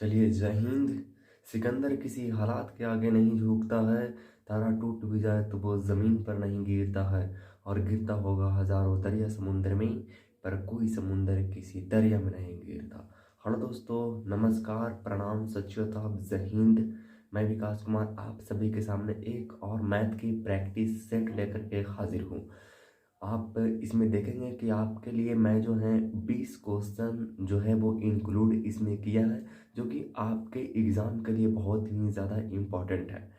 चलिए, जय हिंद। सिकंदर किसी हालात के आगे नहीं झुकता है। तारा टूट भी जाए तो वो ज़मीन पर नहीं गिरता है। और गिरता होगा हज़ारों दरिया समुंदर में, पर कोई समुंदर किसी दरिया में नहीं गिरता। हेलो दोस्तों, नमस्कार, प्रणाम, सत श्री अकाल, जय हिंद। मैं विकास कुमार आप सभी के सामने एक और मैथ की प्रैक्टिस सेट लेकर के हाजिर हूँ। आप इसमें देखेंगे कि आपके लिए मैं जो है 20 क्वेश्चन जो है वो इंक्लूड इसमें किया है, जो कि आपके एग्ज़ाम के लिए बहुत ही ज़्यादा इम्पोर्टेंट है।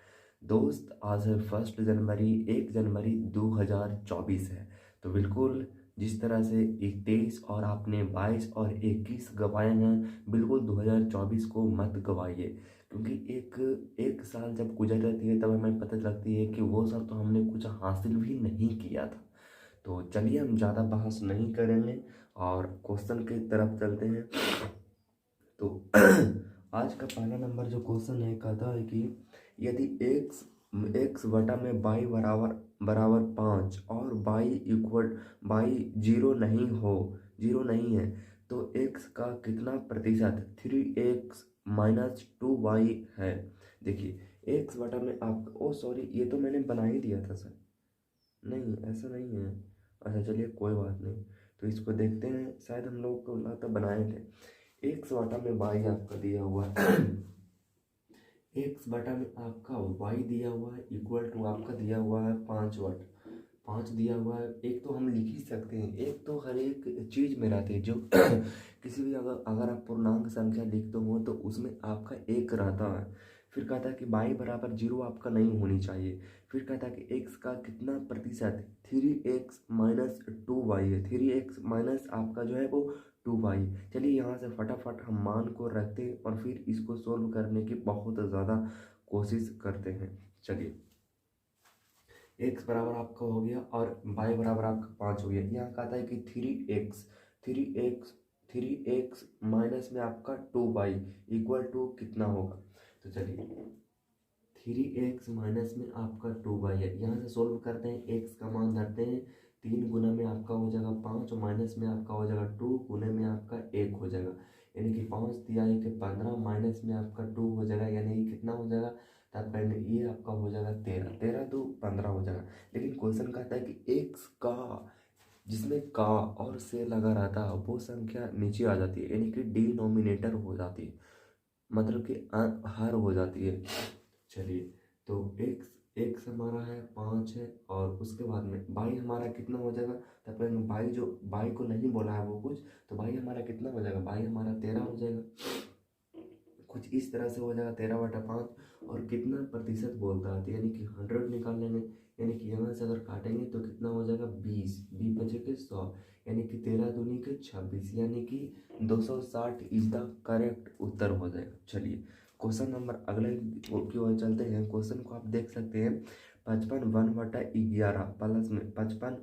दोस्त, आज है 1 जनवरी, 1 जनवरी 2024 है। तो बिल्कुल जिस तरह से 23 और आपने 22 और 21 गवाए हैं, बिल्कुल 2024 को मत गवाइए। क्योंकि एक एक साल जब गुजर जाती है तब हमें पता लगती है कि वो साल तो हमने कुछ हासिल भी नहीं किया था। तो चलिए, हम ज़्यादा बहस नहीं करेंगे और क्वेश्चन की तरफ चलते हैं। तो आज का पहला नंबर जो क्वेश्चन है, कहता है कि यदि एक्स बटा में बाई बराबर बराबर 5 और बाई जीरो नहीं है, तो एक्स का कितना प्रतिशत 3x-2y है। देखिए, एक्स बटा में आप सॉरी, ये तो मैंने बना ही दिया था सर। नहीं, ऐसा नहीं है। अच्छा चलिए, कोई बात नहीं। तो इसको देखते हैं, शायद हम लोग को लगता बनाए थे। एक्स बटा में वाई आपका दिया हुआ है। एक्स बटा में आपका वाई दिया हुआ है इक्वल टू आपका दिया हुआ है 5 वाट। 5 दिया हुआ है। एक तो हम लिख ही सकते हैं, एक तो हर एक चीज़ में रहती है जो किसी भी अगर अगर आप पूर्णांक संख्या लिखते हो तो उसमें आपका एक रहता है। फिर कहता है कि बाई बराबर 0 आपका नहीं होनी चाहिए। फिर कहता है कि एक्स का कितना प्रतिशत 3x-2y है। 3x माइनस आपका जो है वो 2y। चलिए, यहाँ से फटाफट हम मान को रखते हैं और फिर इसको सोल्व करने की बहुत ज़्यादा कोशिश करते हैं। चलिए, एक्स बराबर आपका हो गया और वाई बराबर आपका 5 हो गया। यहाँ कहता है कि 3x माइनस में आपका 2y इक्वल टू कितना होगा। तो चलिए, 3x माइनस में आपका 2y है। यहाँ से सोल्व करते हैं, x का मान धरते हैं। 3 गुना में आपका हो जाएगा 5 और माइनस में आपका हो जाएगा 2, गुने में आपका 1 हो जाएगा। यानी कि 5 दिया है कि 15, माइनस में आपका 2 हो जाएगा, यानी कि कितना हो जाएगा। तब ये आपका हो जाएगा 13, 13 2 15 हो जाएगा। लेकिन क्वेश्चन कहता है कि x का जिसमें का और से लगा रहता है वो संख्या नीचे आ जाती है, यानी कि डिनोमिनेटर हो जाती है, मतलब कि हर हो जाती है। चलिए, तो एक्स हमारा है 5 है और उसके बाद में बाई हमारा कितना हो जाएगा। तब कहेंगे बाई, जो बाई को नहीं बोला है वो कुछ, तो बाई हमारा कितना हो जाएगा, बाई हमारा 13 हो जाएगा। कुछ इस तरह से हो जाएगा 13/5। और कितना प्रतिशत बोलता है, तो यानी कि 100 निकाल लेंगे। यानी कि यहाँ से अगर काटेंगे तो कितना हो जाएगा 20, 20 बचे के 100, यानी कि 13 दूनी के 26, यानी कि 260 इज द करेक्ट उत्तर हो जाएगा। चलिए, क्वेश्चन नंबर अगले की ओर चलते हैं। क्वेश्चन को आप देख सकते हैं, 55 1/11 प्लस में 55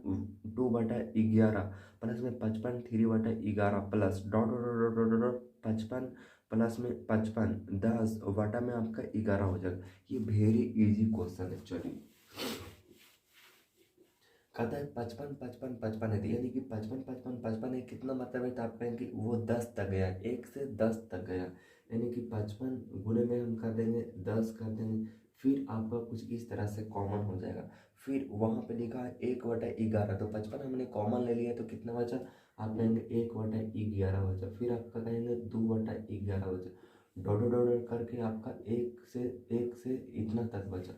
2/11 प्लस में 55 3/11 plus dot dot dot dot dot 55 plus में 55 10 वाटा में आपका 11 हो जाएगा। ये वेरी इजी क्वेश्चन है। चलिए, कहता है 55 55 55 है, यानी कि 55 55 55 है, कितना मतलब है। तो आप कहेंगे कि वो 10 तक गया, 1 से 10 तक गया, यानी कि 55 गुने में हम कर देंगे 10 कर देंगे। फिर आपका कुछ इस तरह से कॉमन हो जाएगा। फिर वहाँ पे लिखा है 1/11, तो 55 हमने कॉमन ले लिया तो कितना बचा। आप कहेंगे 1/11 बचा। फिर आपका कहेंगे 2/11 बचा। डॉट डॉट करके आपका एक से इतना तक बचा।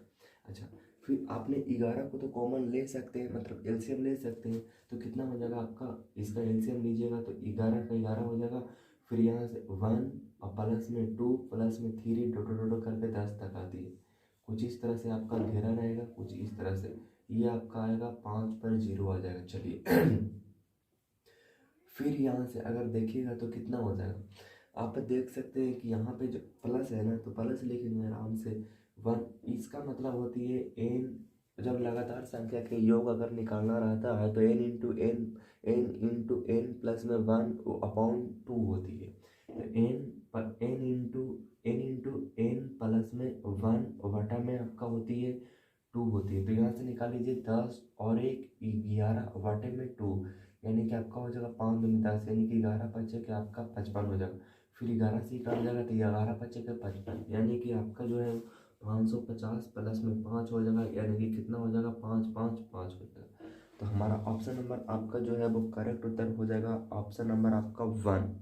अच्छा, फिर आपने 11 को तो कॉमन ले सकते हैं, मतलब एलसीएम ले सकते हैं। तो कितना हो जाएगा आपका, इसका एलसीएम लीजिएगा तो 11 का 11 हो जाएगा। फिर यहाँ से 1 और प्लस में 2 प्लस में 3 डॉट डॉट करके 10 तक आती है। कुछ इस तरह से आपका घेरा रहेगा, कुछ इस तरह से ये आपका आएगा 5 पर 0 आ जाएगा। चलिए फिर यहाँ से अगर देखिएगा तो कितना हो जाएगा। आप देख सकते हैं कि यहाँ पे जो प्लस है ना, तो प्लस लिखेंगे आराम से 1। इसका मतलब होती है एन, जब लगातार संख्या के योग अगर निकालना रहता है तो एन प्लस में 1/2 होती है। तो एन प्लस में 1 में आपका होती है 2 होती है। तो यहाँ से निकाल लीजिए 10 और 1 11 बटे में 2, यानी कि आपका हो जाएगा 5 दूनी 10, यानी कि 11 बचे कि आपका 55 हो जाएगा। फिर 11 से काट जाएगा तो 11 बचेगा 55, यानी कि आपका जो है 550 प्लस में 5 हो जाएगा, यानी कि कितना हो जाएगा 5 5 5 हो जाएगा। तो हमारा ऑप्शन नंबर आपका जो है वो करेक्ट उत्तर हो जाएगा, ऑप्शन नंबर आपका 1।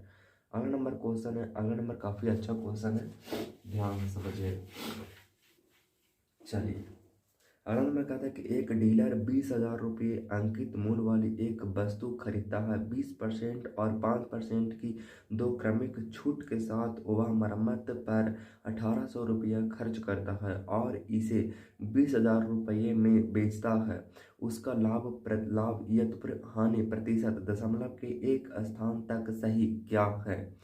अगला नंबर क्वेश्चन है, अगला नंबर काफ़ी अच्छा क्वेश्चन है, ध्यान से समझिए। चलिए अगला नंबर कहता है कि एक डीलर 20,000 रुपये अंकित मूल्य वाली एक वस्तु खरीदता है। 20% और 5% की दो क्रमिक छूट के साथ वह मरम्मत पर 1,800 रुपया खर्च करता है और इसे 20,000 रुपये में बेचता है। उसका लाभ यत्र हानि प्रतिशत दशमलव के एक स्थान तक सही क्या है।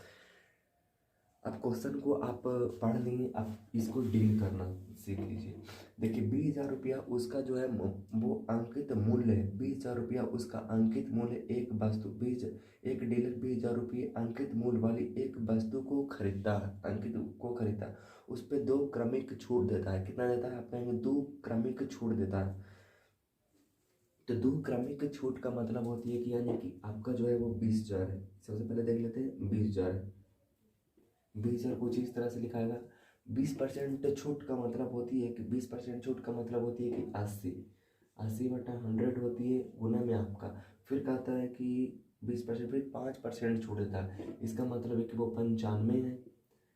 अब क्वेश्चन को आप पढ़ लेंगे, आप इसको डील करना सीख लीजिए। देखिए 20,000 रुपया उसका जो है वो अंकित मूल्य है। 20,000 रुपया उसका अंकित मूल्य एक वस्तु, एक डीलर 20,000 रुपये अंकित मूल्य वाली एक वस्तु को खरीदता है, अंकित को खरीदता है, उस पर दो क्रमिक छूट देता है। कितना देता है आप कहेंगे, दो क्रमिक छूट देता है। तो दो क्रमिक छूट का मतलब होती है कि यानी कि आपका जो है वो 20,000 है। सबसे पहले देख लेते हैं 20,000 है। 20,000 कुछ इस तरह से लिखाएगा। 20% छूट का मतलब होती है कि 20% छूट का मतलब होती है कि 80/100 होती है गुना में आपका। फिर कहता है कि 20%, फिर 5% छूट देता है, इसका मतलब है कि वो 95 है।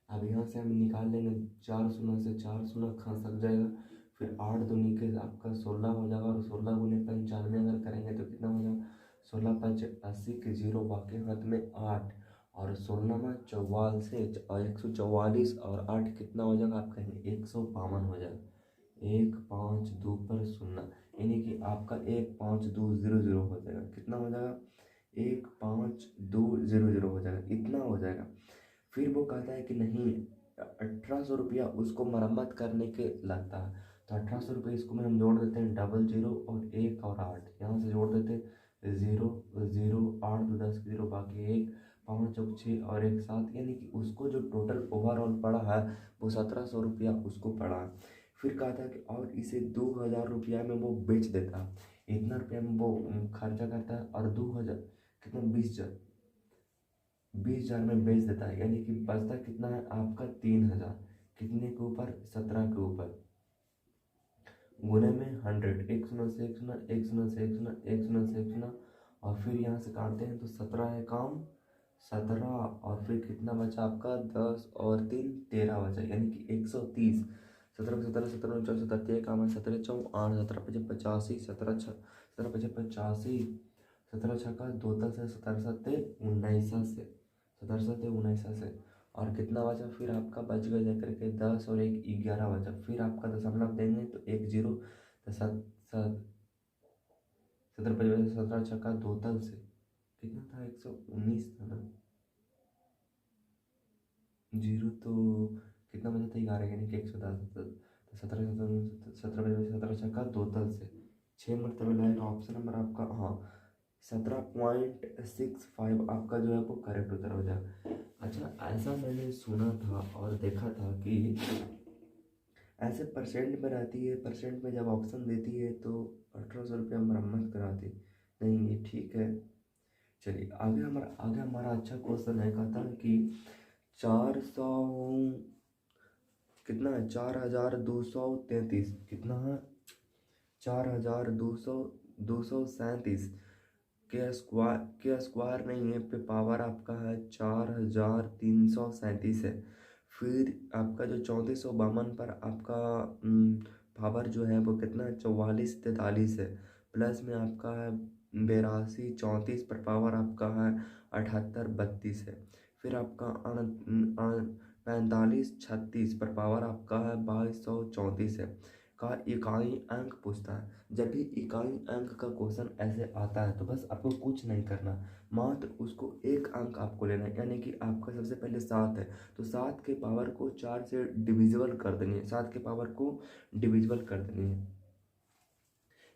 अब यहाँ से हम निकाल लेंगे, 4 शून्य से 4 शून्य खसक जाएगा, फिर 8 दूनी के आपका 16 हो जाएगा, और 16 गुने 95 अगर करेंगे तो कितना हो जाएगा, 16 5 80 के 0 बाकी हाथ में 8, और 16 में 44 और 144 और 8 कितना हो जाएगा आप कहेंगे 152 हो जाएगा। 152 पर 0, यानी कि आपका 15200 हो जाएगा। कितना हो जाएगा 15200 हो जाएगा, इतना हो जाएगा। फिर वो कहता है कि नहीं 1,800 रुपया उसको मरम्मत करने के लगता है। तो 1,800 रुपये इसको में हम जोड़ देते हैं, 00 और 1 और 8 यहाँ से जोड़ देते हैं, 0 0 8 2 10 0 बाकी 1 5 चौक 6 और 1 7, यानी कि उसको जो टोटल ओवरऑल पड़ा है वो 1,700 रुपया उसको पड़ा है। फिर कहा था कि और इसे 2,000 रुपया में वो बेच देता है। इतना रुपया में वो खर्चा करता है और 2,000 कितना 20,000 में बेच देता है, यानी कि बचता कितना है आपका 3,000, कितने के ऊपर 17 के ऊपर, गुने में 100, 1 शून्य से 1 शून्य, 1 शून्य से 1 शून्य, 1 शून्य से 1 शून्य, और फिर यहाँ से काटते हैं तो 17 है काम 17, और फिर कितना बचा आपका 10 और 3 13 बचा, यानी कि 130। 17 17 17 14 17 काम है 17 4 8 17 5 85 17 6 17 5 85 17 छक्का 2 10 से 17 7 19 से 17 7 19 से, और कितना बचा फिर आपका बच गया जाकर के 10 और 1 11 बचा। फिर आपका दशमलव देंगे तो 1 0 तो 7 7 17 5 17 छक्का 2 तल से कितना था 119 था ना, जीरो तो कितना बचा था 11, यानी कि 110। तो 17 17 छक्का 2 तल से 6 मरतबे लाएगा। ऑप्शन नंबर आपका हाँ 17.65 आपका जो है वो करेक्ट उत्तर हो जाएगा। अच्छा ऐसा मैंने सुना था और देखा था कि ऐसे परसेंट में रहती है, परसेंट में जब ऑप्शन देती है तो 1,800 रुपया मरम्मत कराती नहीं, ये ठीक है। चलिए आगे हमारा अच्छा क्वेश्चन है, कहता है कि 400 कितना है 4,233 कितना है 4,237 के स्क्वायर नहीं है पे पावर आपका है 4,337 है। फिर आपका जो 3452 पर आपका पावर जो है वो कितना है 4443 है, प्लस में आपका है 82 34 पर पावर आपका है 78 32 है। फिर आपका 45 36 पर पावर आपका है 2234 है का इकाई अंक पूछता है। जब भी इकाई अंक का क्वेश्चन ऐसे आता है तो बस आपको कुछ नहीं करना, मात्र उसको एक अंक आपको लेना है, यानी कि आपका सबसे पहले 7 है तो 7 के पावर को 4 से डिविजिबल कर देनी है, 7 के पावर को डिविजिबल कर देनी है।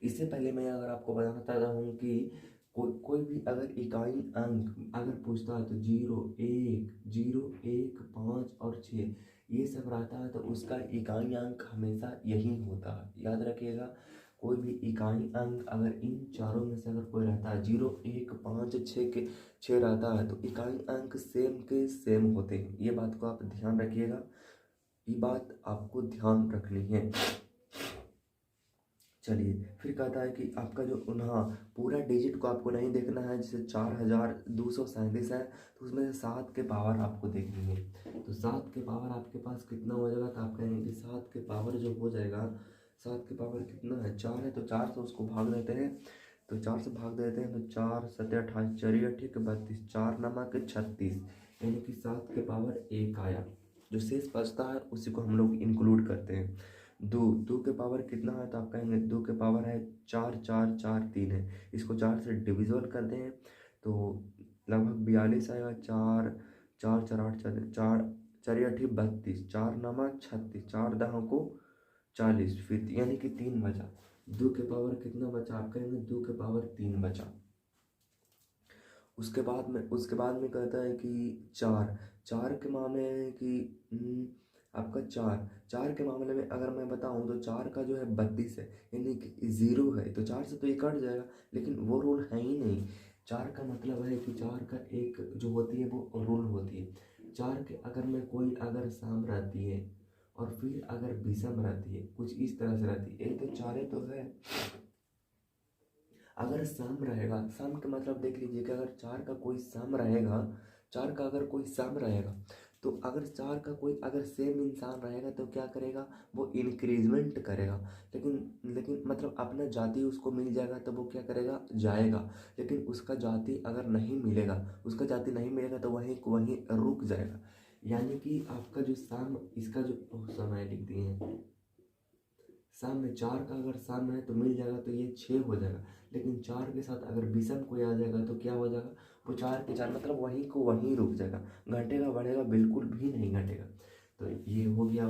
इससे पहले मैं अगर आपको बताता हूँ कि कोई भी अगर इकाई अंक अगर पूछता है तो 0 1 0 1 5 और 6 ये सब रहता है तो उसका इकाई अंक हमेशा यही होता है, याद रखिएगा। कोई भी इकाई अंक अगर इन चारों में से अगर कोई रहता है 0, 1, 5, 6 के 6 रहता है तो इकाई अंक सेम के सेम होते हैं। ये बात को आप ध्यान रखिएगा, ये बात आपको ध्यान रखनी है। चलिए फिर कहता है कि आपका जो हाँ पूरा डिजिट को आपको नहीं देखना है, जैसे 4237 है तो उसमें से 7 के पावर आपको देखनी है। तो 7 के पावर आपके पास कितना हो जाएगा, तो आप कहेंगे कि 7 के पावर जो हो जाएगा, 7 के पावर कितना है, 4 है तो 4 से उसको भाग देते हैं, तो 4 से भाग देते हैं तो 4 7 28 चलिए ठीक है 32, 4 नमक 36, यानी कि 7 के पावर 1 आया। जो शेष बचता है उसी को हम लोग इंक्लूड करते हैं। 2 के पावर कितना है, तो आप कहेंगे 2 के पावर है 4, 4, 4, 3 है, इसको 4 से डिविजल कर दें तो लगभग 42 आएगा। 4, 4, 4, 8, 4, 4 8 32, 4 नमक 36, 4 दह को 40, फिर यानी कि 3 बचा। 2 के पावर कितना बचा, आप कहेंगे 2 के पावर 3 बचा। उसके बाद में कहता है कि 4 के मामले में कि आपका 4 के मामले में अगर मैं बताऊं तो 4 का जो है 32 है, यानी कि 0 है तो 4 से तो ये कट जाएगा, लेकिन वो रूल है ही नहीं। 4 का मतलब है कि 4 का एक जो होती है वो रूल होती है। 4 के अगर में कोई अगर साम रहती है और फिर अगर विषम रहती है, कुछ इस तरह से रहती है, एक तो 4 तो है, अगर सम रहेगा, सम का मतलब देख लीजिए कि अगर 4 का कोई सम रहेगा, 4 का अगर कोई सम रहेगा तो अगर 4 का कोई अगर सेम इंसान रहेगा तो क्या करेगा, वो इंक्रीजमेंट करेगा। लेकिन मतलब अपना जाति उसको मिल जाएगा तो वो क्या करेगा, जाएगा। लेकिन उसका जाति अगर नहीं मिलेगा, उसका जाति नहीं मिलेगा तो वहीं वहीं रुक जाएगा। यानी कि आपका जो सम, इसका जो समय लिख दिए हैं, सम में 4 का अगर सम है तो मिल जाएगा तो ये 6 हो जाएगा, लेकिन 4 के साथ अगर विषम कोई आ जाएगा तो क्या हो जाएगा, वो 4 के 4 मतलब वहीं को वहीं रुक जाएगा, घटेगा बढ़ेगा बिल्कुल भी नहीं घटेगा। तो ये हो गया।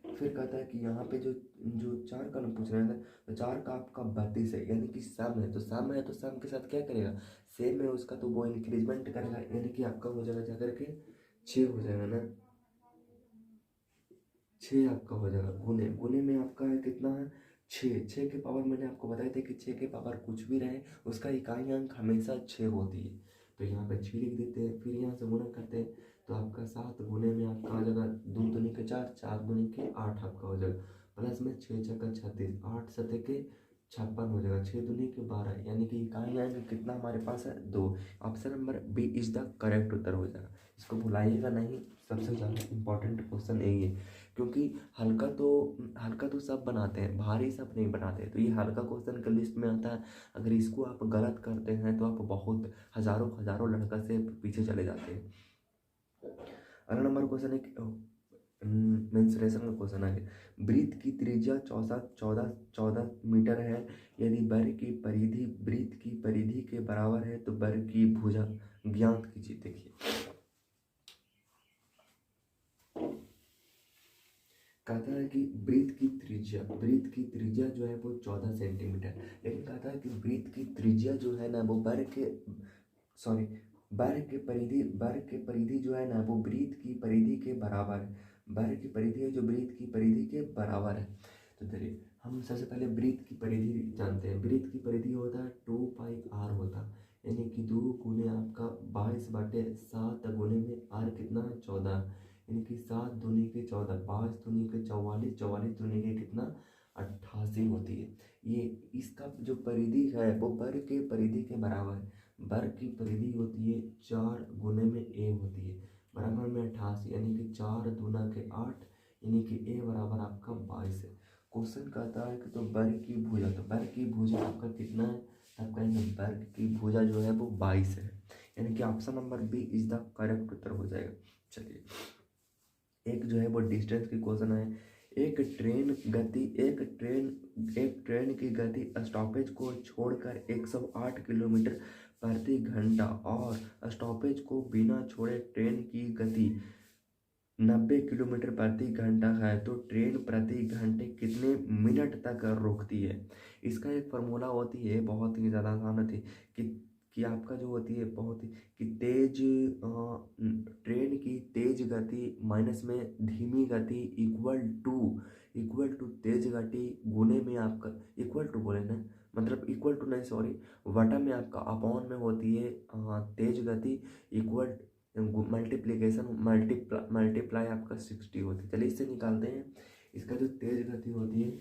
फिर कहता है कि यहाँ पे जो जो 4 का ना पूछ रहे थे, तो 4 का आपका 32 है, यानी कि सम है, तो सम है तो सम के साथ क्या करेगा, सेम है उसका तो वो इंक्रीजमेंट करेगा, यानी कि आपका हो जाएगा जाकर के 6 हो जाएगा ना, 6 आपका हो जाएगा। गुने गुने में आपका है कितना है, 6। 6 के पावर मैंने आपको बताया था कि 6 के पावर कुछ भी रहे उसका इकाई अंक हमेशा 6 होती है। तो यहाँ पे 6 लिख देते हैं, फिर यहाँ से गुना करते हैं तो आपका 7 गुने में आपका आ जाएगा 2 दूनी के 4, 4 दूनी के 8 आपका हो जाएगा, प्लस में 6 छक्का 36, 8 सते के 56 हो जाएगा, 6 दूनी के 12, यानी कि इकाई अंक कितना हमारे पास है, 2। Option number B is the correct उत्तर हो जाएगा। इसको भुलाइएगा नहीं, सबसे ज़्यादा इंपॉर्टेंट क्वेश्चन यही है, क्योंकि हल्का तो सब बनाते हैं, भारी सब नहीं बनाते। तो ये हल्का क्वेश्चन के लिस्ट में आता है, अगर इसको आप गलत करते हैं तो आप बहुत हजारों हजारों लड़का से पीछे चले जाते हैं। अगला नंबर क्वेश्चन है मेंसुरेशन का क्वेश्चन है। वृत्त की त्रिज्या 14 मीटर है, यदि वर्ग की परिधि वृत्त की परिधि के बराबर है तो वर्ग की भुजा ज्ञात कीजिए। देखिए कहता है कि वृत्त की त्रिज्या जो है वो 14 सेंटीमीटर, लेकिन कहता है कि वृत्त की त्रिज्या जो है ना वो वर्ग के परिधि जो है ना वो वृत्त की परिधि के बराबर है। वर्ग की परिधि है जो वृत्त की परिधि के बराबर है। तो देखिए हम सबसे पहले वृत्त की परिधि जानते हैं। वृत्त की परिधि होता है 2πr होता है, यानी कि 2 गुने आपका 22/7 गुने में r कितना है 14, यानी कि 7 दूनी के 14, 5 दूनी के 44, 44 दूनी के कितना 88 होती है। ये इसका जो परिधि है वो वर्ग के परिधि के बराबर है। वर्ग की परिधि होती है 4 गुने में a होती है, बराबर में 88, यानी कि 4 दूना के 8, यानी कि a बराबर आपका 22 है। क्वेश्चन कहता है कि तो वर्ग की भुजा, तो वर्ग की भुजा आपका कितना है, आप कहेंगे वर्ग की भुजा जो है वो 22 है, यानी कि option number B is the correct उत्तर हो जाएगा। चलिए एक जो है वो डिस्टेंस की क्वेश्चन है। एक ट्रेन की गति स्टॉपेज को छोड़कर 108 किलोमीटर प्रति घंटा और स्टॉपेज को बिना छोड़े ट्रेन की गति 90 किलोमीटर प्रति घंटा है, तो ट्रेन प्रति घंटे कितने मिनट तक रुकती है। इसका एक फार्मूला होती है, बहुत ही ज़्यादा आसान होती है कि आपका जो होती है बहुत ही कि ट्रेन की तेज तेज गति माइनस में धीमी गति इक्वल टू तेज गति गुने में आपका इक्वल टू बोले ना, मतलब इक्वल टू नहीं सॉरी, वटा में आपका अपॉन में होती है तेज गति इक्वल मल्टीप्लीकेशन मल्टीप्लाई आपका 60 होती है। चलिए इससे निकालते हैं। इसका जो तेज गति होती है,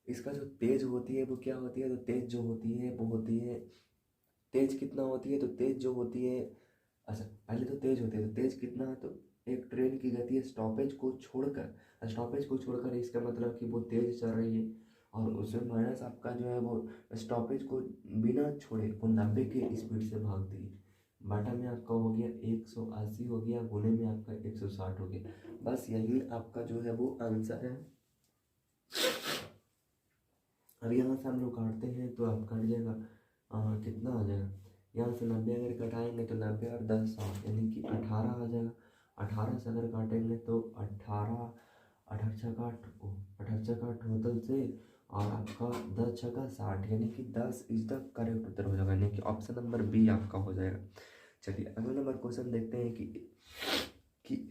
इसका जो तेज होती है वो क्या होती है, तो तेज जो होती है वो होती है, तेज कितना होती है, तो तेज जो होती है, अच्छा पहले तो तेज होती है, तो तेज कितना है, तो एक ट्रेन की गति है स्टॉपेज को छोड़कर इसका मतलब कि वो तेज चल रही है, और उसमें माइनस आपका जो है वो स्टॉपेज को बिना छोड़े वो 90 के स्पीड से भागती है। बाटा में आपका हो गया 180 हो गया, गुने में आपका 160 हो गया। बस यही आपका जो है वो आंसर है। अब यहाँ से हम लोग काटते हैं तो आप कट जाएगा कितना आ जाएगा, यहाँ से 90 अगर कटाएंगे तो 90 और 10 60 यानी कि 18 आ जाएगा। 18 से अगर काटेंगे तो 18 18 छका टोटल से, और आपका 10 छका 60 यानी कि 10 इज द करेक्ट उत्तर हो जाएगा, यानी कि ऑप्शन नंबर बी आपका हो जाएगा। चलिए अगला नंबर क्वेश्चन देखते हैं कि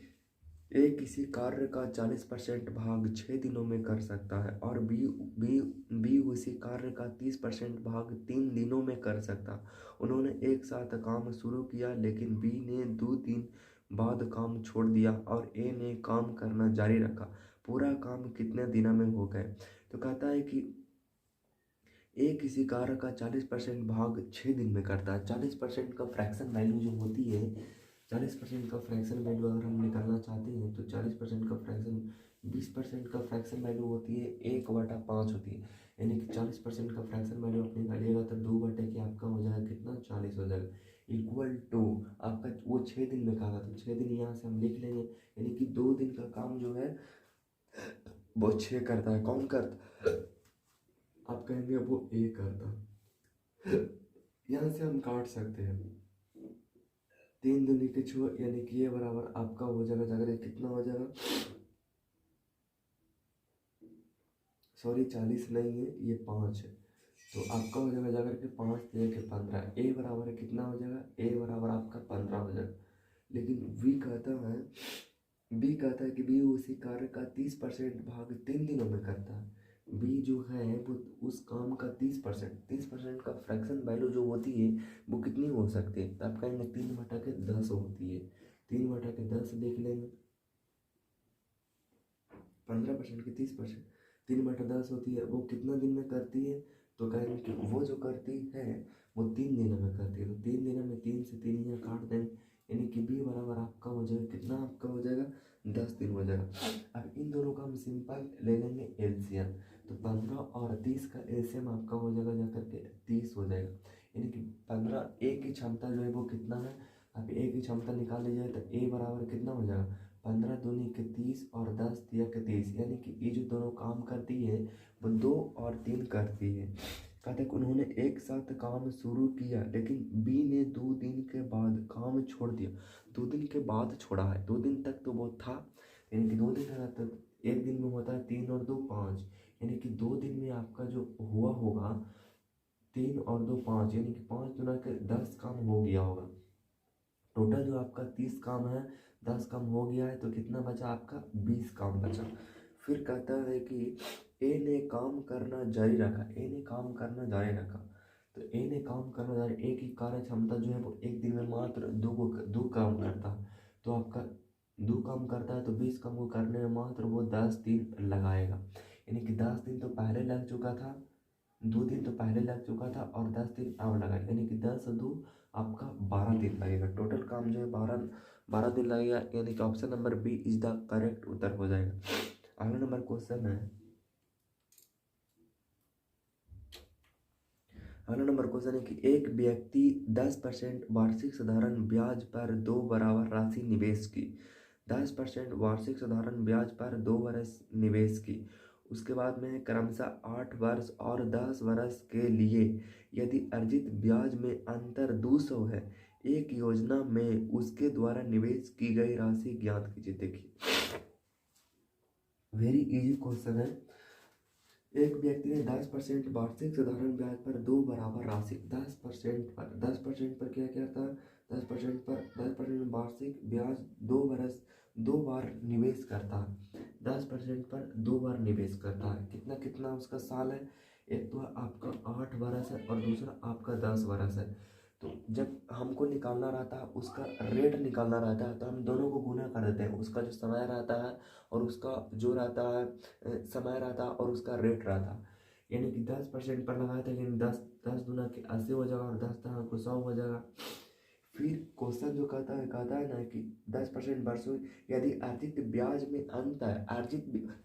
ए किसी कार्य का 40% भाग 6 दिनों में कर सकता है और बी उसी कार्य का 30% भाग 3 दिनों में कर सकता है। उन्होंने एक साथ काम शुरू किया, लेकिन बी ने 2 दिन बाद काम छोड़ दिया और ए ने काम करना जारी रखा। पूरा काम कितने दिनों में हो गए। तो कहता है कि ए किसी कार्य का 40% भाग 6 दिन में करता है। 40% का फ्रैक्शन वैल्यू जो होती है, 40% का फ्रैक्शन वैल्यू अगर हम निकालना चाहते हैं तो 40% का फ्रैक्शन 20% का फ्रैक्शन वैल्यू होती है 1/5 होती है, यानी कि 40% का फ्रैक्शन वैल्यू आप निकालिएगा तो 2 बटे के आपका हो जाएगा कितना, 40 हो जाएगा, इक्वल टू आपका वो 6 दिन में कहा था, तो 6 दिन यहाँ से हम लिख लेंगे, यानी कि 2 दिन का काम जो है वो 6 करता है। कौन करता, आप कहेंगे वो ए करता। यहाँ से हम काट सकते हैं 3 दूनी के 6 यानी कि ये बराबर आपका हो जाएगा जाकर कितना हो जाएगा, सॉरी 40 नहीं है ये 5 है, तो आपका हो जाएगा जाकर के 5 3 के 15। ए बराबर कितना हो जाएगा, ए बराबर आपका 15 हो जाएगा। लेकिन बी कहता है कि बी उसी कार्य का 30% भाग 3 दिनों में करता है। बी जो है वो उस काम का 30% का फ्रैक्शन वैल्यू जो होती है वो कितनी हो सकती है, तो आप कहेंगे 3/10 होती है। 3/10 देख लेंगे, 15% की 30%, 3/10 होती है, वो कितना दिन में करती है, तो कहेंगे कि वो जो करती है वो 3 दिनों में करती है, तो 3 दिनों में 3 से 3 यहाँ काट देंगे, यानी कि बी बराबर आपका हो जाएगा कितना, आपका हो जाएगा 10 दिन हो जाएगा। अब इन दोनों का हम सिंपल ले लेंगे एलसीएम, तो 15 और 30 का एलसीएम आपका हो जाएगा जाकर के 30 हो जाएगा, यानी कि 15 ए की क्षमता जो है वो कितना है, आप ए की क्षमता निकाल लीजिए तो ए बराबर कितना हो जाएगा, 15 दूनी के 30 और 10 तिया के 30, यानी कि ये जो दोनों काम करती है वो 2 और 3 करती है। कहते हैं कि उन्होंने एक साथ काम शुरू किया, लेकिन बी ने 2 दिन के बाद काम छोड़ दिया। 2 दिन के बाद छोड़ा है, 2 दिन तक तो वो था, यानी कि 2 दिन तक, एक दिन में होता है 3 और 2 5, यानी कि 2 दिन में आपका जो हुआ होगा 3 और 2 5, यानी कि 5 गुना के 10 काम हो गया होगा। टोटल जो आपका 30 काम है 10 काम हो गया है, तो कितना बचा आपका 20 काम बचा। फिर कहता है कि ए ने काम करना जारी रखा, ए ने काम करना जारी रखा, तो ए ने काम करना जारी, ए की कार्य क्षमता जो है वो एक दिन में मात्र दो काम करता है, तो आपका 2 काम करता है, तो 20 काम को करने में मात्र वो 10 दिन लगाएगा, यानी कि 10 दिन तो पहले लग चुका था, 2 दिन तो पहले लग चुका था और 10 दिन अब लगा, यानी कि 10 और 2 आपका 12 दिन लगेगा। टोटल काम जो है 12 दिन लगेगा, यानी कि option number B is the correct उत्तर हो जाएगा। अगला नंबर क्वेश्चन है, अगला नंबर क्वेश्चन है कि एक व्यक्ति 10% वार्षिक साधारण ब्याज पर 2 बराबर राशि निवेश की, 10% वार्षिक साधारण ब्याज पर 2 वर्ष निवेश की, उसके बाद में क्रमशः 8 वर्ष और 10 वर्ष के लिए यदि अर्जित ब्याज में अंतर 200 है, एक योजना में उसके द्वारा निवेश की गई राशि ज्ञात कीजिए। देखिए वेरी इजी क्वेश्चन है, एक व्यक्ति ने 10% वार्षिक साधारण ब्याज पर दो बराबर राशि 10% पर क्या करता है, 10% वार्षिक ब्याज दो बार निवेश करता है। 10% पर दो बार निवेश करता है। कितना कितना उसका साल है, एक तो आपका 8 बरस है और दूसरा आपका 10 बरस है। तो जब हमको निकालना रहता है, उसका रेट निकालना रहता है, तो हम दोनों को गुना कर देते हैं। उसका जो समय रहता है और उसका जो रहता है समय रहता है और उसका रेट रहता है। यानी कि 10% पर लगाया था, यानी 10 दूना के 80 हो जाएगा और 10 तरह को 100 हो जाएगा। फिर क्वेश्चन जो कहता है ना कि 10% वर्षों यदि अर्जित ब्याज में अंतर,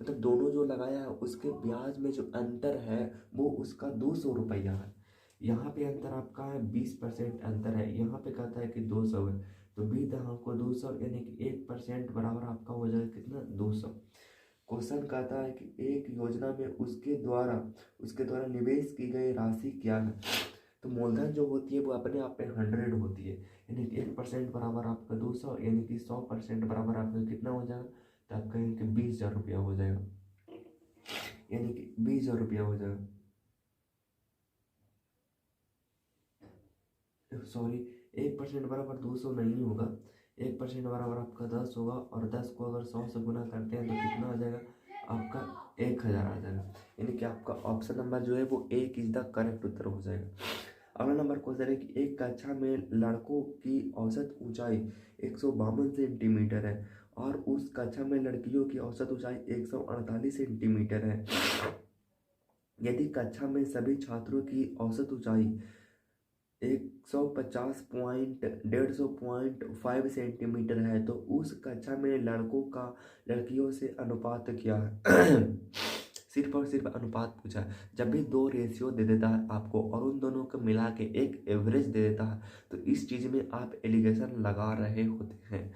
मतलब दोनों जो लगाया है उसके ब्याज में जो अंतर है वो उसका 200 रुपया है। यहाँ पे अंतर आपका है 20% अंतर है, यहाँ पे कहता है कि 200 है, तो बी दहां को 200 यानी कि 1% बराबर आपका हो जाएगा कितना, 200। क्वेश्चन कहता है कि एक योजना में उसके द्वारा निवेश की गई राशि क्या है। तो मूलधन जो होती है वो अपने आप में 100 होती है, यानी कि 1% बराबर आपका 200, यानी कि 100% बराबर आपका कितना हो जाएगा, तो आप कहेंगे कि 20,000 रुपया हो जाएगा, यानी कि 20,000 रुपया हो जाएगा। सॉरी, 1% बराबर 200 नहीं होगा, 1% बराबर आपका 10 होगा, और 10 को अगर 100 से गुना करते हैं तो कितना आ जाएगा आपका, 1,000 आ जाएगा। यानी कि आपका ऑप्शन नंबर जो है वो एक इज द करेक्ट उत्तर हो जाएगा। अगला नंबर क्वेश्चन है कि एक कक्षा में लड़कों की औसत ऊंचाई 152 सेंटीमीटर है और उस कक्षा में लड़कियों की औसत ऊंचाई 148 सेंटीमीटर है। यदि कक्षा में सभी छात्रों की औसत ऊंचाई 150.5 सेंटीमीटर है तो उस कक्षा में लड़कों का लड़कियों से अनुपात क्या है। सिर्फ और सिर्फ अनुपात पूछा है। जब भी दो रेशियो दे देता है आपको और उन दोनों को मिला के एक एवरेज दे देता है तो इस चीज में आप एलिगेशन लगा रहे होते हैं।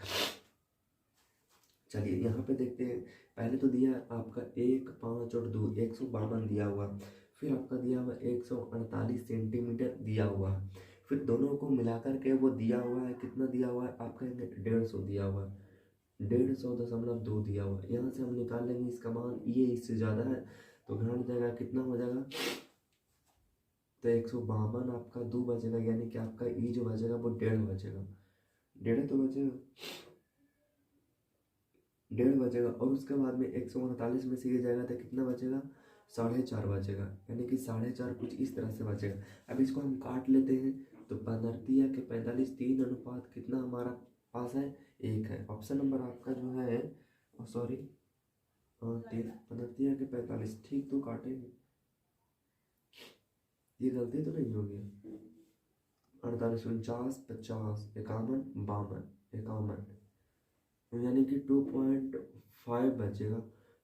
चलिए यहाँ पे देखते हैं। पहले तो दिया आपका 1, 5 और 2 152 दिया हुआ, फिर आपका दिया हुआ 148 सेंटीमीटर दिया हुआ है, फिर दोनों को मिलाकर के वो दिया हुआ है कितना दिया हुआ है आपका 150 दिया हुआ है, 150.2 दिया हुआ है। यहाँ से हम निकाल लेंगे इसका मान, ये इससे ज़्यादा है तो घट जाएगा, कितना हो जाएगा, तो 152 आपका 2 बचेगा, यानी कि आपका ई जो बचेगा वो 1.5 बचेगा, 1.5 तो बचेगा, 1.5 बचेगा। और उसके बाद में 148 में से ये जाएगा तो कितना बचेगा, 4.5 बचेगा, यानी कि 4.5 कुछ इस तरह से बचेगा। अब इसको हम काट लेते हैं तो 15 के 45 3 अनुपात कितना हमारा पास है, 1 है। ऑप्शन नंबर आपका जो है, सॉरी 15 के 45, ठीक तो काटेंगे, ये गलती तो नहीं होगी। 48 49 50 51 52 यानी कि 2.5 बचेगा।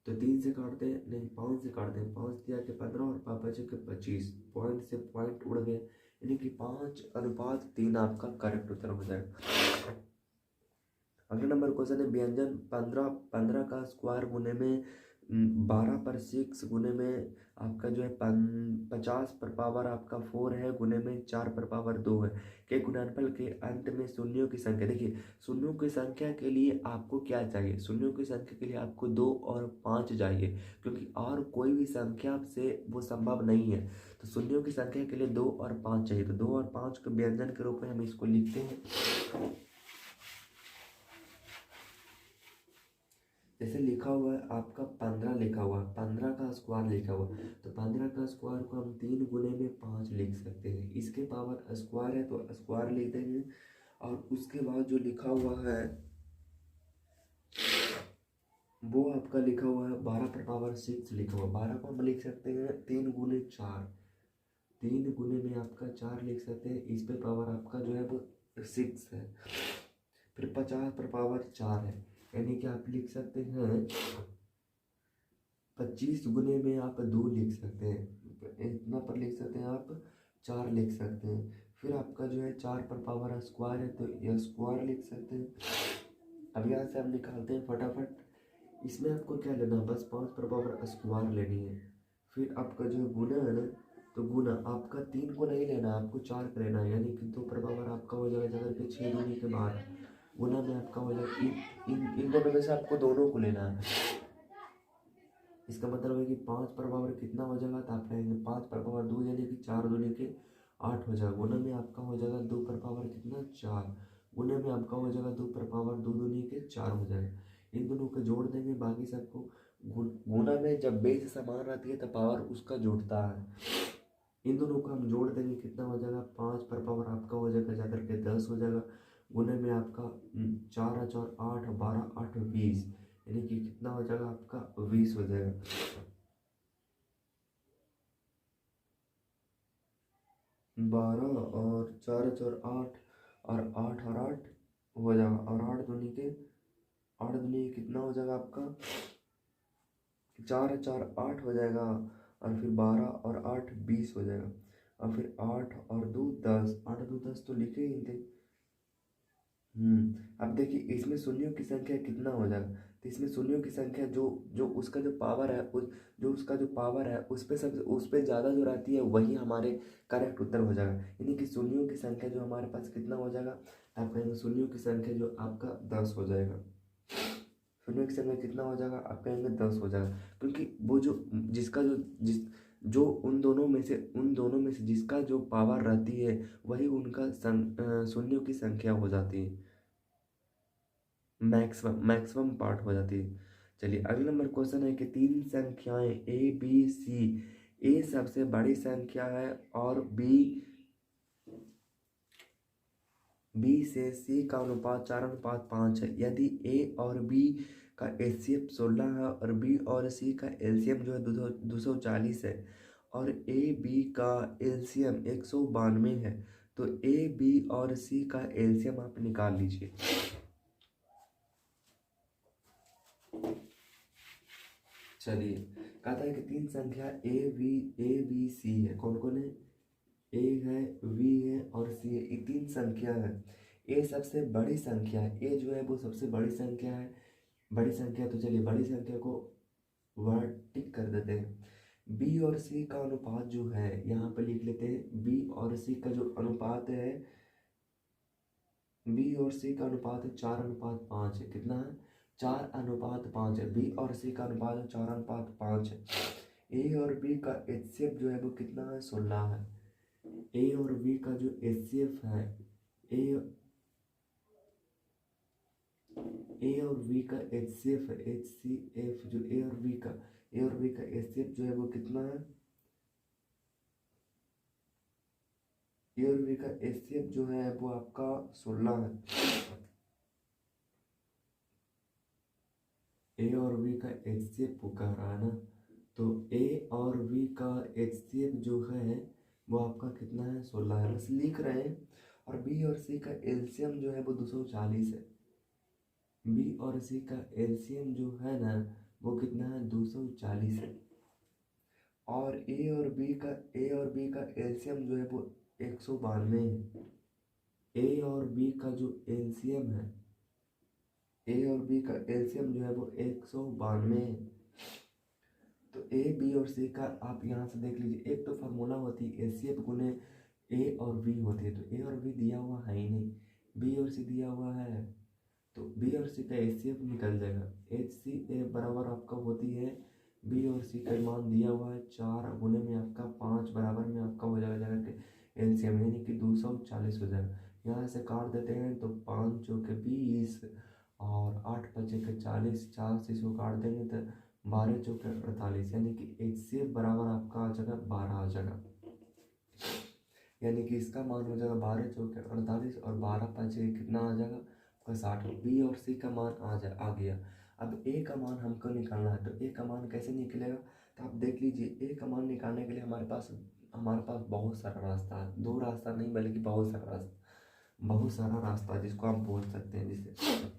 तो 3 से काटते हैं, नहीं 5 से काटते हैं, 5 दिया के 15 और 5 बचे के 25, पॉइंट से पॉइंट उड़ गए, यानी कि 5:3 आपका करेक्ट उत्तर हो जाएगा। अगला नंबर क्वेश्चन है व्यंजन 15 का स्क्वायर गुने में 12 पर 6 गुने में आपका जो है 50 पर पावर आपका 4 है, गुने में 4 पर पावर 2 है के गुणनफल के अंत में शून्यों की संख्या। देखिए शून्यों की संख्या के लिए आपको क्या चाहिए, शून्यों की संख्या के लिए आपको 2 और 5 चाहिए, क्योंकि और कोई भी संख्या से वो संभव नहीं है। तो शून्यों की संख्या के लिए 2 और 5 चाहिए, तो 2 और 5 के व्यंजन के रूप में हम इसको लिखते हैं। जैसे लिखा हुआ है आपका 15 लिखा हुआ है, 15 का स्क्वायर लिखा हुआ है, तो 15 का स्क्वायर को हम 3 गुने में 5 लिख सकते हैं। इसके पावर स्क्वायर है तो स्क्वायर लिख देंगे, और उसके बाद जो लिखा हुआ है वो आपका लिखा हुआ है 12 पर पावर 6 लिखा हुआ। 12 को हम लिख सकते हैं 3 गुने 4, 3 गुने में आपका 4 लिख सकते हैं, इस पे पावर आपका जो है वो 6 है। फिर 50 पर पावर 4 है, यानी कि आप लिख सकते हैं 25 गुने में आप 2 लिख सकते हैं, इतना पर लिख सकते हैं आप 4 लिख सकते हैं। फिर आपका जो है 4 पर पावर स्क्वायर है तो यह स्क्वायर लिख सकते हैं। अब यहाँ से हम निकालते हैं फटाफट। इसमें आपको क्या लेना है, बस 5 पर पावर स्क्वायर लेनी है। फिर आपका जो गुना है ना, तो गुना आपका 3 को नहीं लेना, आपको 4 का लेना है, यानी कि 2 पर पावर आपका हो जाएगा अगर के 6 दूनी के बाद गुना में आपका हो जाएगा। इन दोनों में से आपको दोनों को लेना है। इसका मतलब है कि 5 पर पावर कितना हो जाएगा, तो आप कहेंगे 5 पर पावर 2 यानी कि 4 दूनी के 8 हो जाएगा। गुना में आपका हो जाएगा 2 पर पावर कितना 4, गुना में आपका हो जाएगा 2 पर पावर 2 दूनी के 4 हो जाएगा। इन दोनों को जोड़ देंगे, बाकी सबको गुना में जब बेस समान रहती है तो पावर उसका जुड़ता है। इन दोनों को हम जोड़ देंगे, कितना हो जाएगा 5 पर पावर आपका हो जाएगा जाकर के 10 हो जाएगा। गुने में आपका 4 और 4 8, 12 8 20, यानी कि कितना हो जाएगा आपका 20 हो जाएगा। बारह और 4 4 8 और 8 और 8 हो जाएगा, और 8 दूनी कितना हो जाएगा आपका 4 4 8 हो जाएगा, और फिर 12 और 8 20 हो जाएगा, और फिर 8 और 2 10, 8 2 10 तो लिखे ही थे। अब देखिए इसमें शून्यों की संख्या कितना हो जाएगा, तो इसमें शून्यों की संख्या जो जो उसका जो पावर है उसका जो पावर है उस पे ज़्यादा जो रहती है वही हमारे करेक्ट उत्तर हो जाएगा। यानी कि शून्यों की संख्या जो हमारे पास कितना हो जाएगा, आप कहेंगे शून्यों की संख्या जो आपका 10 हो जाएगा। शून्यों की संख्या कितना हो जाएगा, आप कहेंगे 10 हो जाएगा, क्योंकि वो जो जिसका जो जिस जो उन दोनों में से जिसका जो पावर रहती है वही उनका शून्यों की संख्या हो जाती है, मैक्सिमम पार्ट हो जाती है। चलिए अगला नंबर क्वेश्चन है कि तीन संख्याएं ए बी सी, ए सबसे बड़ी संख्या है और बी से सी का अनुपात 4:5 है। यदि ए और बी का एचसीएफ 16 है और बी और सी का एलसीएम जो है 240 है और ए बी का एलसीएम 192 है, तो ए बी और सी का एलसीएम आप निकाल लीजिए। चलिए कहता है कि तीन संख्या ए बी सी है, कौन कौन है, ए है वी है और सी है, ये तीन संख्या है। ए सबसे बड़ी संख्या है, ए जो है वो सबसे बड़ी संख्या है, बड़ी संख्या। तो चलिए बड़ी संख्या को वर्ड टिक कर देते हैं। बी और सी का अनुपात जो है यहाँ पे लिख लेते हैं, बी और सी का जो अनुपात है, बी और सी का अनुपात है 4:5 है। कितना है, 4:5 है। बी और सी का अनुपात है 4:5 है। ए और बी का एचसीएफ जो है वो कितना है, 16 है। ए और बी का जो एचसीएफ है, ए और बी का एचसीएफ है, एचसीएफ जो ए और बी का एचसीएफ जो है वो कितना है, ए और बी का एचसीएफ जो है वो आपका 16 है। ए और बी का एचसीएफ वो कह रहा है ना, तो ए और बी का एचसीएफ जो है वो आपका कितना है, 16 है, बस लिख रहे हैं। और बी और सी का एलसीएम जो है वो 240 है। बी और सी का एलसीएम जो है ना वो कितना है, 240 है। और ए और बी का एलसीएम जो है वो 192 है। ए और बी का जो एलसीएम है, ए और बी का एलसीएम जो है वो 192 है। तो ए बी और सी का आप यहाँ से देख लीजिए, एक तो फार्मूला होती है एचसीएफ गुने ए और बी होती है, तो ए और बी दिया हुआ है ही नहीं, बी और सी दिया हुआ है, तो बी और सी का एचसीएफ निकल जाएगा। एच सी ए बराबर आपका होती है, बी और सी का मान दिया हुआ है 4 गुने में आपका 5 बराबर में आपका हो जाएगा कि एलसीएम यानी कि 240 हो जाएगा। यहाँ से काट देते हैं तो 5 चौके 20 और 8 5 के 40, 4 से इसको काट देंगे तो 12 चौके 48, यानी कि एचसीएफ बराबर आपका आ जाएगा 12 आ जाएगा। यानी कि इसका मान हो जाएगा 12 चौके 48 और 12 5 कितना आ जाएगा आपका 60। बी और सी का मान आ गया। अब ए का मान हमको निकालना है, तो ए का मान कैसे निकलेगा, तो आप देख लीजिए ए का मान निकालने के लिए हमारे पास बहुत सारा रास्ता है, दो रास्ता नहीं बल्कि बहुत सारा रास्ता जिसको आप बोल सकते हैं। जैसे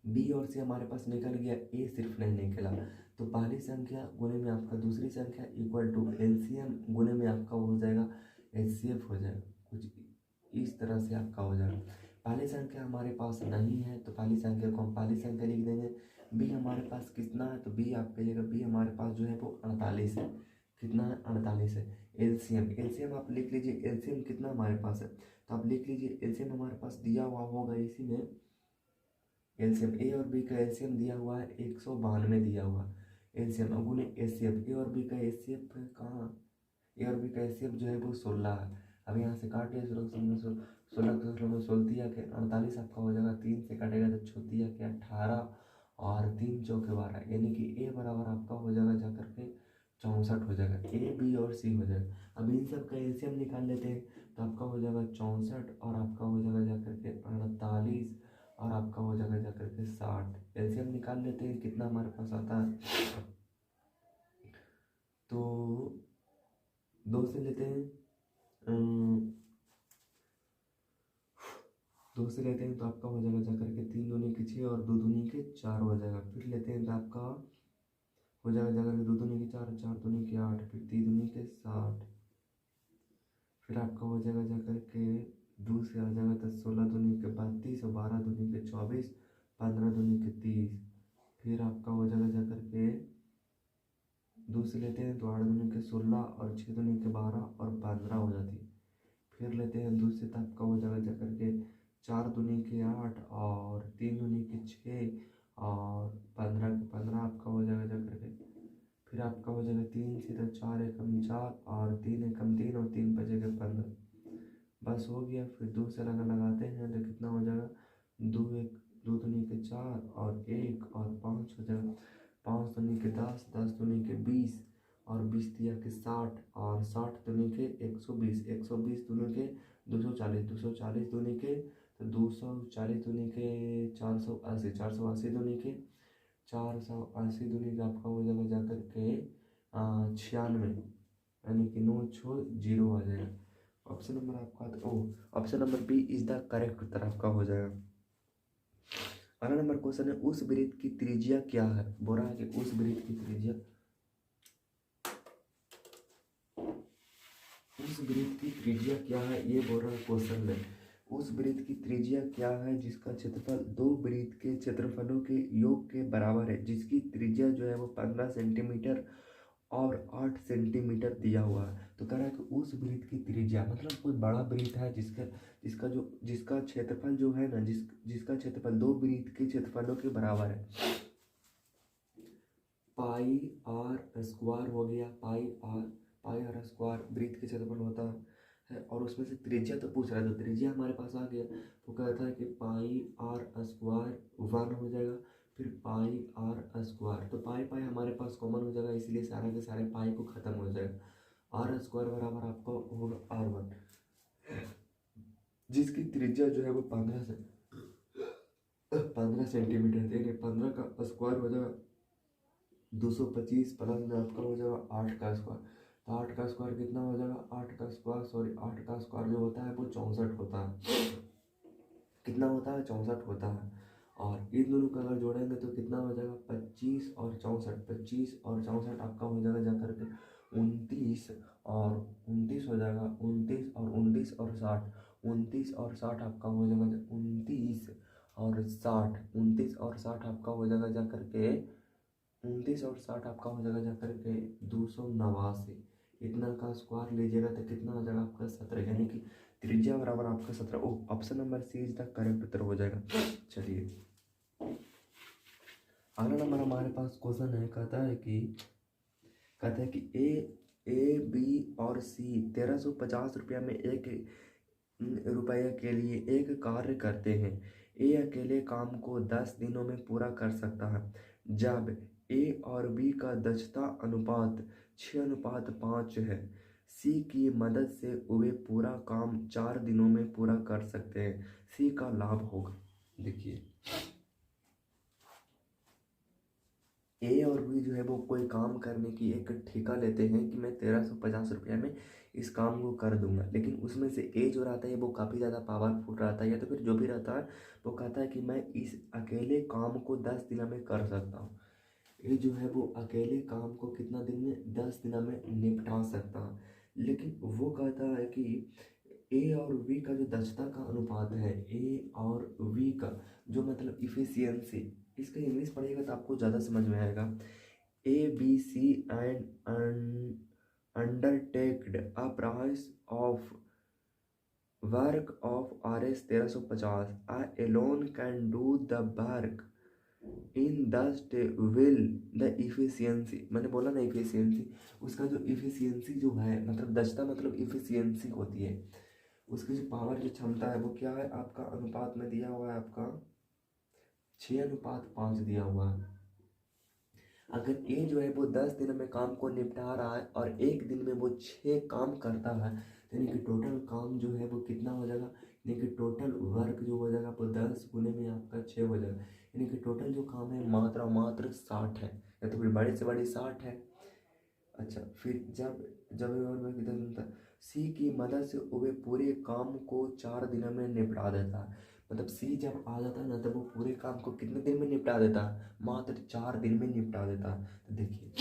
बी और सी हमारे पास निकल गया, ए सिर्फ नहीं निकला, तो पहली संख्या गुने में आपका दूसरी संख्या इक्वल टू एलसीएम गुने में आपका हो जाएगा एचसीएफ हो जाएगा। कुछ इस तरह से आपका हो जाएगा। पहली संख्या हमारे पास नहीं है तो पहली संख्या को हम पहली संख्या लिख देंगे। बी हमारे पास कितना है, तो बी आप कहिएगा, बी हमारे पास जो है वो 48 है। कितना है, 48 है। एलसीएम आप लिख लीजिए, एलसीएम कितना हमारे पास है, तो आप लिख लीजिए एलसीएम हमारे पास दिया हुआ होगा इसी में। एलसीएम ए और बी का एलसीएम दिया हुआ है 192 दिया हुआ। एलसीएम, अब गुने एचसीएफ। ए और बी का एचसीएफ कहाँ, ए और बी का एचसीएफ जो है वो 16 है। अब यहाँ से काट लिया 16 में 16 के 48 आपका हो जाएगा, 3 से काटेगा तो 6 के 18 और 3 चौके 12, यानी कि ए बराबर आपका हो जाएगा जा करके 64 हो जाएगा। ए बी और सी हो जाएगा। अब इन सब का एलसीएम निकाल लेते हैं तो आपका हो जाएगा 64 और आपका हो जाएगा जा करके 48 और आपका हो जाएगा जा करके 60। एलसीएम निकाल लेते हैं कितना हमारे पास आता है, तो 2 से लेते हैं, 2 से लेते हैं तो आपका हो जाएगा जा करके 3 दूनी के 6 और 2 दूनी के 4 हो जाएगा। फिर लेते हैं तो आपका हो जाएगा जा करके 2 दूनी के 4, 4 दूनी के 8, फिर 3 दूनी के 60, फिर आपका हो जाएगा जा करके 2 से आ जाएगा तो 16 दूनी के 32 और 12 दूनी के 24, 15 दूनी के 30, फिर आपका हो जाएगा जा करके 2 से लेते हैं तो 8 दूनी के 16 और 6 दूनी के 12 और 15 हो जाती है। फिर लेते हैं 2 से तो आपका हो जाएगा जा करके 4 दूनी के 8 और 3 दूनी के 6 और 15 के 15 आपका हो जाएगा जा करके, फिर आपका हो जाएगा 3 से तो 4 एकम 4 और 3 एकम 3 और 3 बचेगा 15, बस हो गया। फिर 2 से लगाते हैं तो कितना हो जाएगा, 2 दूनी के 4 और 1 और 5 हो जाएगा, 5 दूनी के 10, 10 दूनी के 20 और 20 दिया के 60 और 60 दूनी के 120, 120 दूनी के 240, 240 दूनी के तो 240 दूनी के 480, 480 दूनी के 480 दूनी का आपका हो जाएगा जा करके 96, यानी कि 960 आ जाएगा। ऑप्शन नंबर आपका option number B is the correct उत्तर आपका हो जाएगा। अगला नंबर क्वेश्चन है, उस वृत्त की त्रिज्या क्या है। बोल रहा है कि उस वृत्त की त्रिज्या, उस वृत्त की त्रिज्या क्या है, ये बोल रहा है क्वेश्चन में। उस वृत्त की त्रिज्या क्या है जिसका क्षेत्रफल दो वृत्त के क्षेत्रफलों के योग के बराबर है, जिसकी त्रिज्या जो है वो 15 सेंटीमीटर और 8 सेंटीमीटर दिया हुआ है। तो कह रहा है कि उस वृत्त की त्रिज्या मतलब कोई बड़ा वृत्त है जिसका क्षेत्रफल जो है ना, जिसका क्षेत्रफल दो वृत्त के क्षेत्रफलों के बराबर है। पाई आर स्क्वायर हो गया, पाई आर स्क्वायर वृत्त के क्षेत्रफल होता है और उसमें से त्रिज्या तो पूछ रहा है, तो त्रिज्या हमारे पास आ गया। तो कहता है कि पाई आर स्क्वायर 1 हो जाएगा, फिर पाई आर स्क्वायर, तो पाई हमारे पास कॉमन हो जाएगा, इसलिए सारे के सारे पाई को खत्म हो जाएगा। आर स्क्वायर बराबर आपको होगा R1, जिसकी त्रिज्या जो है वो 15 सेंटीमीटर देंगे। 15 का स्क्वायर हो जाएगा 225 प्लस में आपका हो जाएगा 8 का स्क्वायर, तो 8 का स्क्वायर कितना हो जाएगा, 8 का स्क्वायर जो होता है वो 64 होता है। कितना होता है, 64 होता है। और इन दोनों का अगर जोड़ेंगे तो कितना हो जाएगा, 25 और 64, 25 और 64 आपका हो जाएगा जा करके 29 और 29 हो जाएगा, 29 और 29 और 60, 29 और 60 आपका हो जाएगा 29 और 60, 29 और 60 आपका हो जाएगा जा करके 29 और 60 आपका हो जाएगा जा करके 289। इतना का स्क्वायर लीजिएगा तो कितना हो जाएगा आपका 17, यानी कि त्रिज्या बराबर आपका 17। Option number C is the correct उत्तर हो जाएगा। चलिए अगला नंबर हमारे पास क्वेश्चन है, कहता है कि ए बी और सी 1350 रुपया में 1 रुपये के लिए एक कार्य करते हैं। ए अकेले काम को 10 दिनों में पूरा कर सकता है, जब ए और बी का दक्षता अनुपात 6:5 है। सी की मदद से वे पूरा काम 4 दिनों में पूरा कर सकते हैं। सी का लाभ होगा। देखिए ए और बी जो है वो कोई काम करने की एक ठेका लेते हैं कि मैं 1350 रुपया में इस काम को कर दूंगा, लेकिन उसमें से ए जो रहता है वो काफ़ी ज़्यादा पावरफुल रहता है, या तो फिर जो भी रहता है वो कहता है कि मैं इस अकेले काम को 10 दिन में कर सकता हूँ। ये जो है वो अकेले काम को कितना दिन में, 10 दिन में निपटा सकता है। लेकिन वो कहता है कि ए और वी का जो दक्षता का अनुपात है, ए और वी का जो मतलब इफिशियंसी, इसका इंग्लिश पढ़िएगा तो आपको ज़्यादा समझ में आएगा। A B C and undertaked a price of work of RS 1350, I alone can do the work in 10 day will the efficiency, मैंने बोला ना इफिशियंसी, उसका जो इफिशियंसी जो है मतलब दक्षता मतलब इफिशियंसी होती है, उसकी जो पावर जो क्षमता है वो क्या है आपका अनुपात में दिया हुआ है आपका 6:5 दिया हुआ है। अगर ए जो है वो 10 दिन में काम को निपटा रहा है और एक दिन में वो 6 काम करता है, यानी कि टोटल काम जो है वो कितना हो जाएगा, यानी कि टोटल वर्क जो हो जाएगा वो 10 गुने में आपका 6 हो जाएगा, यानी कि टोटल जो काम है मात्र 60 है, या तो फिर बड़ी से बड़ी 60 है। अच्छा, फिर जब जब और मैं किधर मिलता, सी की मदद से वे पूरे काम को 4 दिनों में निपटा देता है। मतलब सी जब आ जाता है ना तब वो पूरे काम को कितने दिन में निपटा देता है, मात्र 4 दिन में निपटा देता है। तो देखिए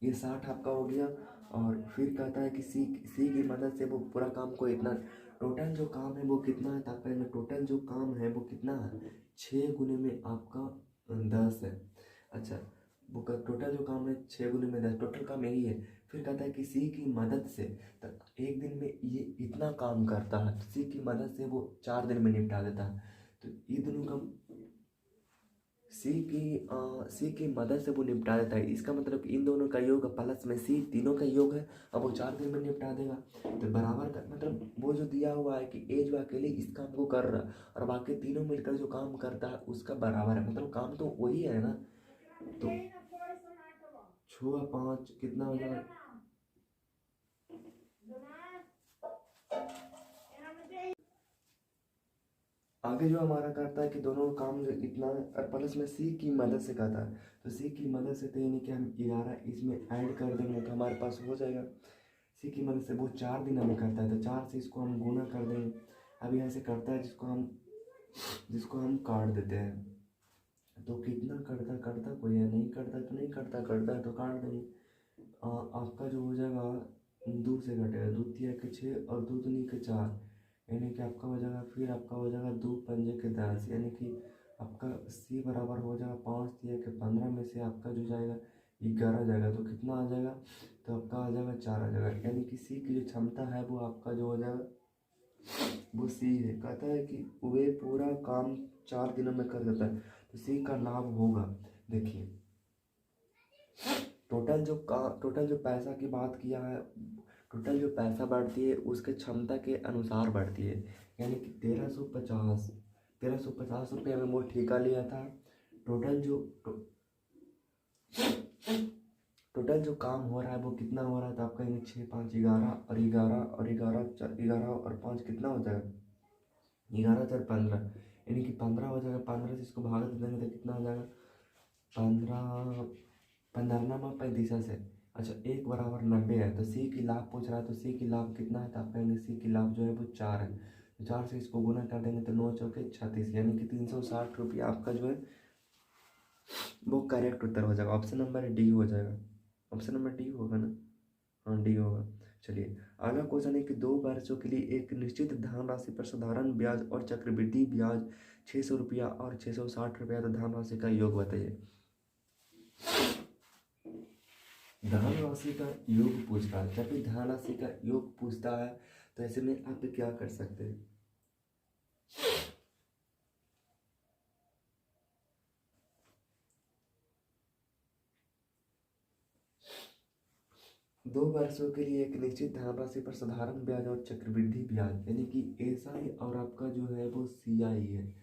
ये 60 आपका हो गया, और फिर कहता है कि सी की मदद से वो पूरा काम को इतना, टोटल जो काम है वो कितना है, आपका टोटल जो काम है वो कितना है, 6 गुने में आपका 10 है। अच्छा, वो का टोटल जो काम है 6 गुने में 10, टोटल काम यही है। फिर कहता है कि सी की मदद से, तो एक दिन में ये इतना काम करता है, सी की मदद से वो 4 दिन में निपटा देता है। तो ये दोनों का सी की मदद से वो निपटा देता है, इसका मतलब कि इन दोनों का योग प्लस में सी, तीनों का योग है, अब वो 4 दिन में निपटा देगा। तो बराबर का मतलब वो जो दिया हुआ है कि ए जो अकेले इस काम को कर रहा है और बाकी तीनों मिलकर जो काम करता है उसका बराबर है, मतलब काम तो वही है ना। तो 6 5 कितना हो जाएगा, आगे जो हमारा करता है कि दोनों काम जो इतना है और प्लस में सी की मदद से कहता है, तो सी की मदद से तो यानी कि हम 11 इसमें ऐड कर देंगे तो हमारे पास हो जाएगा। सी की मदद से वो 4 दिन हमें करता है, तो 4 से इसको हम गुना कर देंगे। अभी ऐसे करता है जिसको हम काट देते हैं, तो कितना करता करता कोई है, नहीं करता तो नहीं करता, करता है तो काट देंगे। आपका जो हो जाएगा 2 से घटेगा, 2 तिया के 6 और 2 दूनी के 4, यानी कि आपका हो जाएगा, फिर आपका हो जाएगा 2 पंजे के 10, यानी कि आपका सी बराबर हो जाएगा 5 तिया के 15 में से आपका जो जाएगा 11 जाएगा, तो कितना आ जाएगा, तो आपका आ जाएगा 4 आ जाएगा, यानी कि सी की जो क्षमता है वो आपका जो हो जाएगा वो सी है। कहता है कि वे पूरा काम 4 दिनों में कर देता है, तो सी का लाभ होगा। देखिए टोटल जो पैसा की बात किया है, टोटल जो पैसा बढ़ती है उसके क्षमता के अनुसार बढ़ती है, यानी कि 1350 रुपये में वो ठेका लिया था। टोटल जो टोटल जो काम हो रहा है वो कितना हो रहा है, तो आपका 6 5 11 और 11 और 11 और 5 कितना हो जाएगा, 11 4 15, यानी कि 15 हो जाएगा। 15 से इसको भाग दे देंगे तो कितना हो जाएगा, 15 15 35 से। अच्छा, 1 = 90 है, तो सी की लाभ पूछ रहा है, तो सी की लाभ कितना है, तो आप कहेंगे सी की लाभ जो है वो 4 है, तो 4 से इसको गुना कर देंगे तो 9 चौके 36, यानी कि 360 रुपये आपका जो है वो करेक्ट उत्तर हो जाएगा। ऑप्शन नंबर डी हो जाएगा, ऑप्शन नंबर डी होगा ना, हाँ डी होगा। चलिए अगला क्वेश्चन है कि 2 वर्षों के लिए एक निश्चित धनराशि पर साधारण ब्याज और चक्रवृद्धि ब्याज 600 रुपया और 660 रुपया, तो धनराशि का योग बताइए। धनराशि का योग पूछता है, जब भी धनराशि का योग पूछता है तो ऐसे में आप क्या कर सकते हैं, दो वर्षों के लिए एक निश्चित धनराशि पर साधारण ब्याज और चक्रवृद्धि ब्याज, यानी कि एसआई और आपका जो है वो सीआई है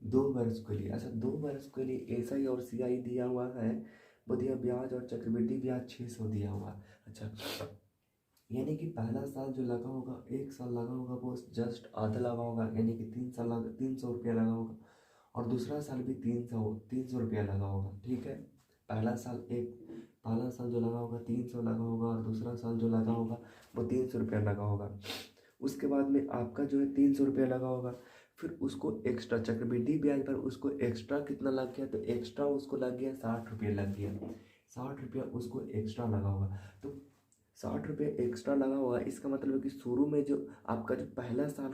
2 वर्ष के लिए। अच्छा, 2 वर्ष के लिए एसआई और सीआई दिया हुआ है, वो दिया ब्याज और चक्रवृद्धि ब्याज 600 दिया हुआ। अच्छा, यानी कि पहला साल जो लगा होगा 1 साल लगा होगा वो जस्ट आधा लगा होगा, यानी कि 300 रुपया लगा होगा, और दूसरा साल भी 300 रुपया लगा होगा। ठीक है, पहला साल जो लगा होगा 300 लगा होगा और दूसरा साल जो लगा होगा वो 300 रुपया लगा होगा। उसके बाद में आपका जो है 300 रुपया लगा होगा, फिर उसको एक्स्ट्रा चक्रवृद्धि ब्याज पर उसको एक्स्ट्रा कितना लग गया, तो एक्स्ट्रा उसको लग गया 60 रुपये लग गया, 60 रुपया उसको एक्स्ट्रा लगा होगा। तो 60 रुपये एक्स्ट्रा लगा होगा, इसका मतलब है कि शुरू में जो आपका जो पहला साल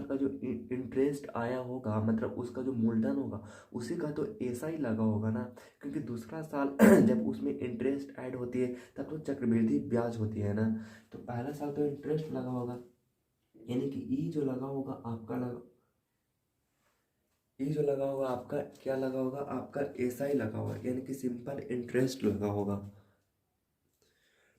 का जो इंटरेस्ट आया होगा, मतलब उसका जो मूलधन होगा उसी का तो ऐसा ही लगा होगा ना, क्योंकि दूसरा साल जब उसमें इंटरेस्ट ऐड होती है तब तो चक्रवृद्धि ब्याज होती है ना, तो पहला साल तो इंटरेस्ट लगा होगा, यानी कि ई जो लगा होगा आपका क्या लगा होगा आपका एसआई लगा होगा, यानी कि सिंपल इंटरेस्ट लगा होगा।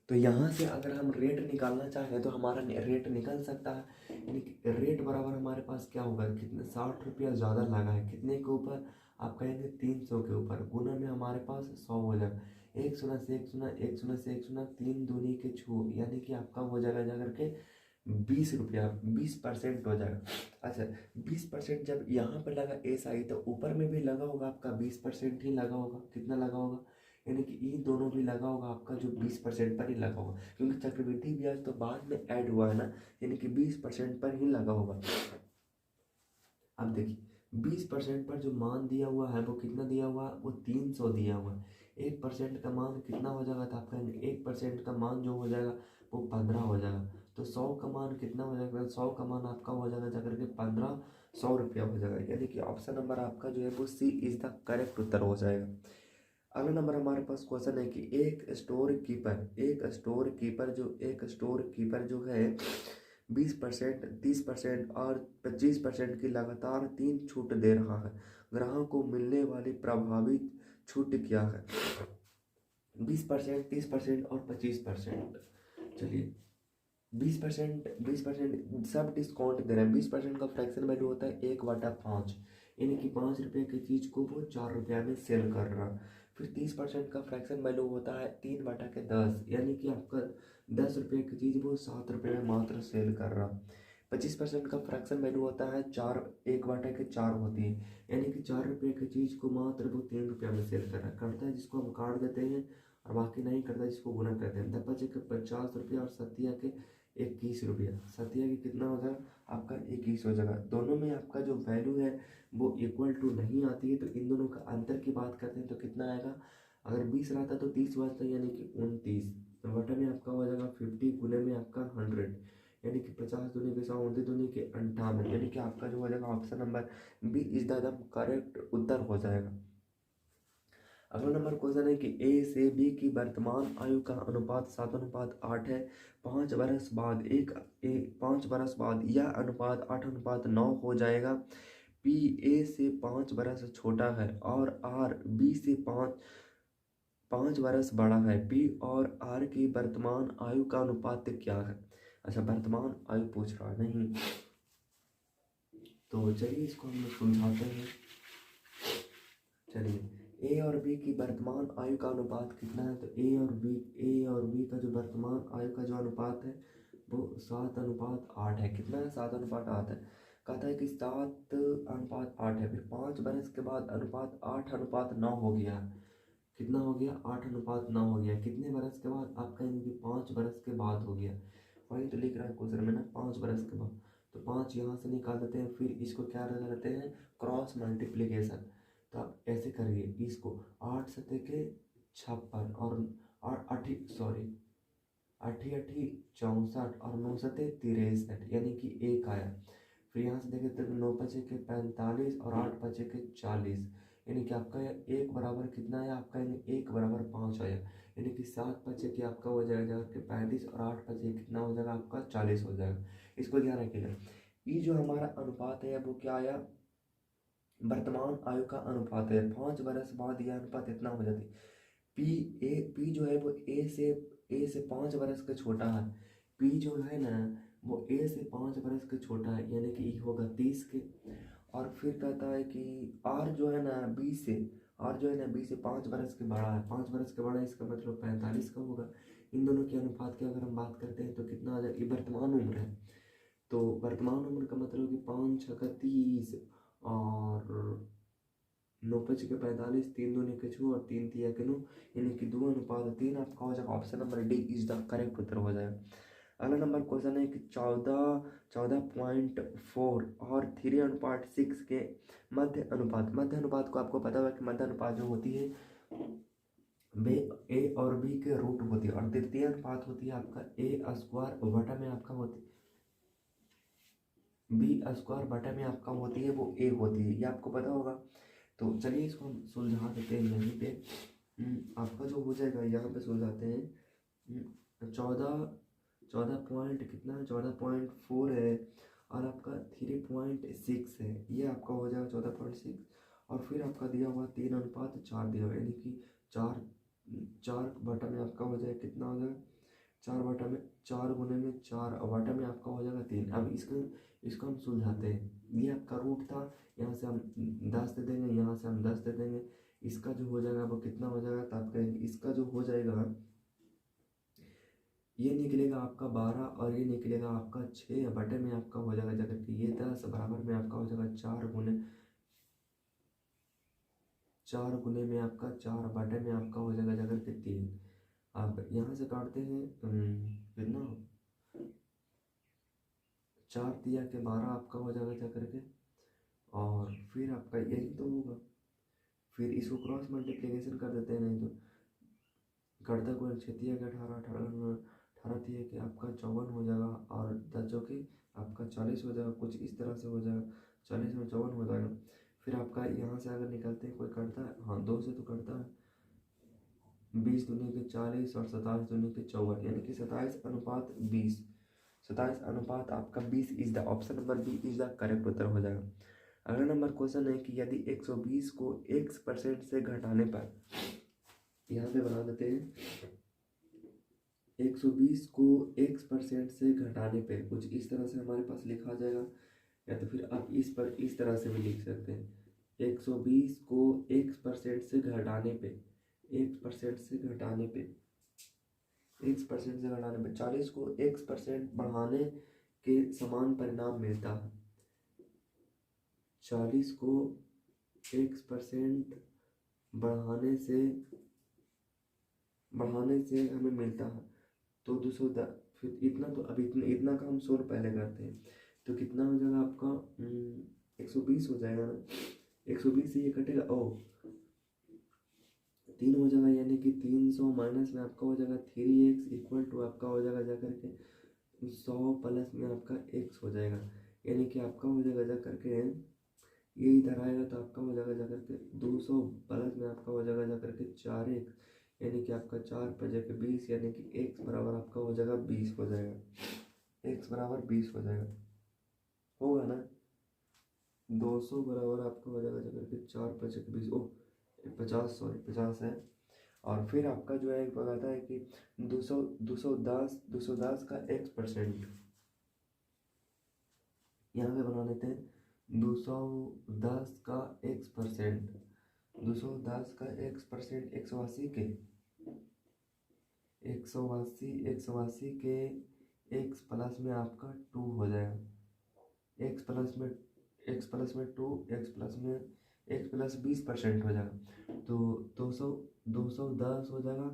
तो यहाँ से अगर हम रेट निकालना चाहें तो हमारा रेट निकल सकता है, यानी कि रेट बराबर हमारे पास क्या होगा, कितने 60 रुपया ज़्यादा लगा है कितने के ऊपर, आप कहेंगे 300 के ऊपर, गुना में हमारे पास 100 हो जाएगा, एक शून्य से एक शून्य, एक शून्य से एक शून्य, 3 दूनी के छू, यानी कि आपका हो जाएगा जा करके 20 रुपया, 20% हो जाएगा। अच्छा 20% जब यहाँ पर लगा एसआई तो ऊपर में भी लगा होगा आपका 20% ही लगा होगा, कितना लगा होगा, यानी कि ये दोनों भी लगा होगा आपका जो 20% पर ही लगा होगा, क्योंकि चक्रवृद्धि ब्याज तो बाद में ऐड हुआ है ना, यानी कि 20% पर ही लगा होगा। अब देखिए 20% पर जो मान दिया हुआ है वो कितना दिया हुआ है, वो 300 दिया हुआ है। 1% का मान कितना हो जाएगा, तो आपका 1% का मान जो हो जाएगा वो 15 हो जाएगा। तो 100 का मान कितना हो जाएगा, 100 का मान आपका हो जाएगा जाकर के 1500 रुपया हो जाएगा, यानी कि ऑप्शन नंबर आपका जो है वो सी इज द करेक्ट उत्तर हो जाएगा। अगला नंबर हमारे पास क्वेश्चन है कि एक स्टोर कीपर जो है 20%, 30% और 25% की लगातार 3 छूट दे रहा है, ग्राहक को मिलने वाली प्रभावित छूट क्या है। 20%, 30% और 25%। चलिए 20% सब डिस्काउंट दे रहे हैं। 20% का फ्रैक्शन वैल्यू होता है 1/5, यानी कि 5 रुपये की चीज़ को वो 4 रुपया में सेल कर रहा। फिर 30% का फ्रैक्शन वैल्यू होता है 3/10, यानी कि आपका 10 रुपये की चीज़ वो 7 रुपये में मात्र सेल कर रहा। 25% का फ्रैक्शन वैल्यू होता है 1/4 होती है, यानी कि 4 रुपये की चीज़ को मात्र वो 3 रुपया में सेल कर रहा करता है, जिसको हम काट देते हैं और बाकी नहीं करता जिसको गुना करते हैं। 10 के 50 रुपया और 7 के 21 रुपया, 7 की कितना हो जाएगा आपका 21 हो जाएगा। दोनों में आपका जो वैल्यू है वो इक्वल टू नहीं आती है, तो इन दोनों का अंतर की बात करते हैं तो कितना आएगा, अगर 20 रहता तो 30 बचता, यानी कि 29 बटा में आपका हो जाएगा 50, गुने में आपका 100, यानी कि 50 दूनी के 100, 29 दूनी के 58, यानी कि आपका जो हो जाएगा option number B is the correct उत्तर हो जाएगा। अगला नंबर क्वेश्चन है कि ए से बी की वर्तमान आयु का अनुपात 7:8 है। 5 वर्ष बाद यह अनुपात 8:9 हो जाएगा। पी ए से 5 वर्ष छोटा है और आर बी से 5 वर्ष बड़ा है। पी और आर की वर्तमान आयु का अनुपात क्या है। अच्छा वर्तमान आयु पूछ रहा है नहीं, तो चलिए इसको हम सुलझाते हैं। चलिए ए और बी की वर्तमान आयु का अनुपात कितना है, तो ए और बी का जो वर्तमान आयु का जो अनुपात है वो 7:8 है। कितना है, 7:8 है। कहता है कि 7:8 है, फिर 5 वर्ष के बाद अनुपात 8:9 हो गया। कितना हो गया, 8:9 हो गया। कितने वर्ष के बाद, आप कहेंगे कि 5 वर्ष के बाद हो गया, वही तो लिख रहा है क्वेश्चन में ना, 5 वर्ष के बाद। तो 5 यहाँ से निकाल देते हैं, फिर इसको क्या करते हैं, क्रॉस मल्टीप्लीकेशन। तो आप ऐसे करिए इसको, 8 सत्ते के 56 और 64 और 9 सत्ते 63, यानी कि 1 आया। फिर यहाँ से देखें तो 9 पचे के 45 और 8 पचे के 40, यानी कि आपका 1 बराबर कितना है, आपका 1 बराबर 5 आया। यानी कि 7 पचे के आपका हो जाएगा 35 और 8 पचे कितना हो जाएगा आपका 40 हो जाएगा। इसको ध्यान रखिएगा। ये जो हमारा अनुपात है वो क्या आया, वर्तमान आयु का अनुपात है। 5 वर्ष बाद यह अनुपात इतना हो जाती है। पी जो है वो ए से 5 वर्ष का छोटा है। पी जो है ना वो ए से 5 वर्ष का छोटा है, यानी कि होगा 30 के। और फिर कहता है कि आर जो है ना बी से 5 वर्ष के बड़ा है। 5 वर्ष के बड़ा है, इसका मतलब 45 का होगा। इन दोनों के अनुपात की अगर हम बात करते हैं तो कितना आ जाए, ये वर्तमान उम्र है, तो वर्तमान उम्र का मतलब कि 5 6 30 और 9 5 के 45, 3 दूनी के 6 और 3 तिया के 9, यानी कि 2:3 आपका हो जाएगा। Option number D is the correct उत्तर हो जाएगा। अगला नंबर क्वेश्चन है कि 14.4 और 3:6 के मध्य अनुपात को आपको पता होगा कि मध्य अनुपात जो होती है वे ए और बी के रूट होती है, और तृतीय अनुपात होती है आपका ए स्क्वायर बटा में आपका होती बी स्क्वायर बटा में आपका होती है वो ए होती है, ये आपको पता होगा। तो चलिए इसको हम सुलझा देते हैं यहीं पे। आपका जो हो जाएगा यहाँ पे सुलझाते हैं। 14 पॉइंट कितना है, 14.4 है, और आपका 3.6 है, ये आपका हो जाएगा 14.6। और फिर आपका दिया हुआ 3:4 दिया हुआ, यानी कि 4 में आपका हो जाएगा कितना हो जाएगा, 4 गुने में 4 वाटा में आपका हो जाएगा 3। अब इसको हम सुलझाते हैं। ये आपका रूट था, यहाँ से हम 10 दे देंगे, यहाँ से हम 10 दे देंगे, इसका जो हो जाएगा वो कितना हो जाएगा, तो आपका इसका जो हो जाएगा ये निकलेगा आपका 12, और ये निकलेगा आपका 6 बटे में आपका हो जाएगा जगह कि ये 10 बराबर में आपका हो जाएगा 4 गुने में आपका 4 बटे में आपका हो जाएगा जगह के 3। अब यहाँ से काटते हैं कितना, 4 दिया के 12 आपका हो जाएगा जा करके, और फिर आपका यही तो होगा। फिर इसको क्रॉस मल्टीप्लिकेशन कर देते हैं, नहीं तो करता कोई 6 के 18, 18 दिया के आपका 54 हो जाएगा, और 10 जो कि आपका 40 हो जाएगा, कुछ इस तरह से हो जाएगा, 40 में 54 हो जाएगा। फिर आपका यहाँ से अगर निकलते हैं, कोई करता है, हाँ 2 से तो करता है, 20 दूनी के 40 और 27 दूनी के 54, यानी कि 27:20। 27 आपका 20 is the option number B is the correct उत्तर हो जाएगा। अगला नंबर क्वेश्चन है कि यदि 120 को x% से घटाने पर, यहाँ पे बना देते हैं, 120 को x% से घटाने पे कुछ इस तरह से हमारे पास लिखा जाएगा, या तो फिर आप इस तरह से भी लिख सकते हैं। 120 को x% से घटाने पे, x% से घटाने पे 40 को x% बढ़ाने के समान परिणाम मिलता है। 40 को x% बढ़ाने से हमें मिलता है तो 210। फिर इतना तो अब इतना का हम 100 पहले करते हैं, तो कितना हो जाएगा आपका 120 हो जाएगा ना। 120 से ये कटेगा, 3 हो जाएगा, यानी कि 300 माइनस में आपका हो जाएगा 3x इक्वल टू आपका हो जाएगा जाकर के 100 प्लस में आपका x हो जाएगा, यानी कि आपका हो जाएगा जा करके ये इधर आएगा तो आपका हो जाएगा जा करके 200 प्लस में आपका हो जाएगा जा करके 4x, यानी कि आपका 4 पर जाके 20, यानी कि x बराबर आपका हो जाएगा 20 हो जाएगा, x बराबर 20 हो जाएगा, होगा ना। 200 बराबर आपका हो जाएगा जा करके 4 पर जाके 20, 50 है। और फिर आपका जो है बताता है कि 210 का x%, यहाँ पे बना लेते हैं 210 का x%, 210 का x%, 180 के x प्लस में आपका 2 हो जाएगा, x प्लस में 2, x प्लस 20% हो जाएगा, तो 210 हो जाएगा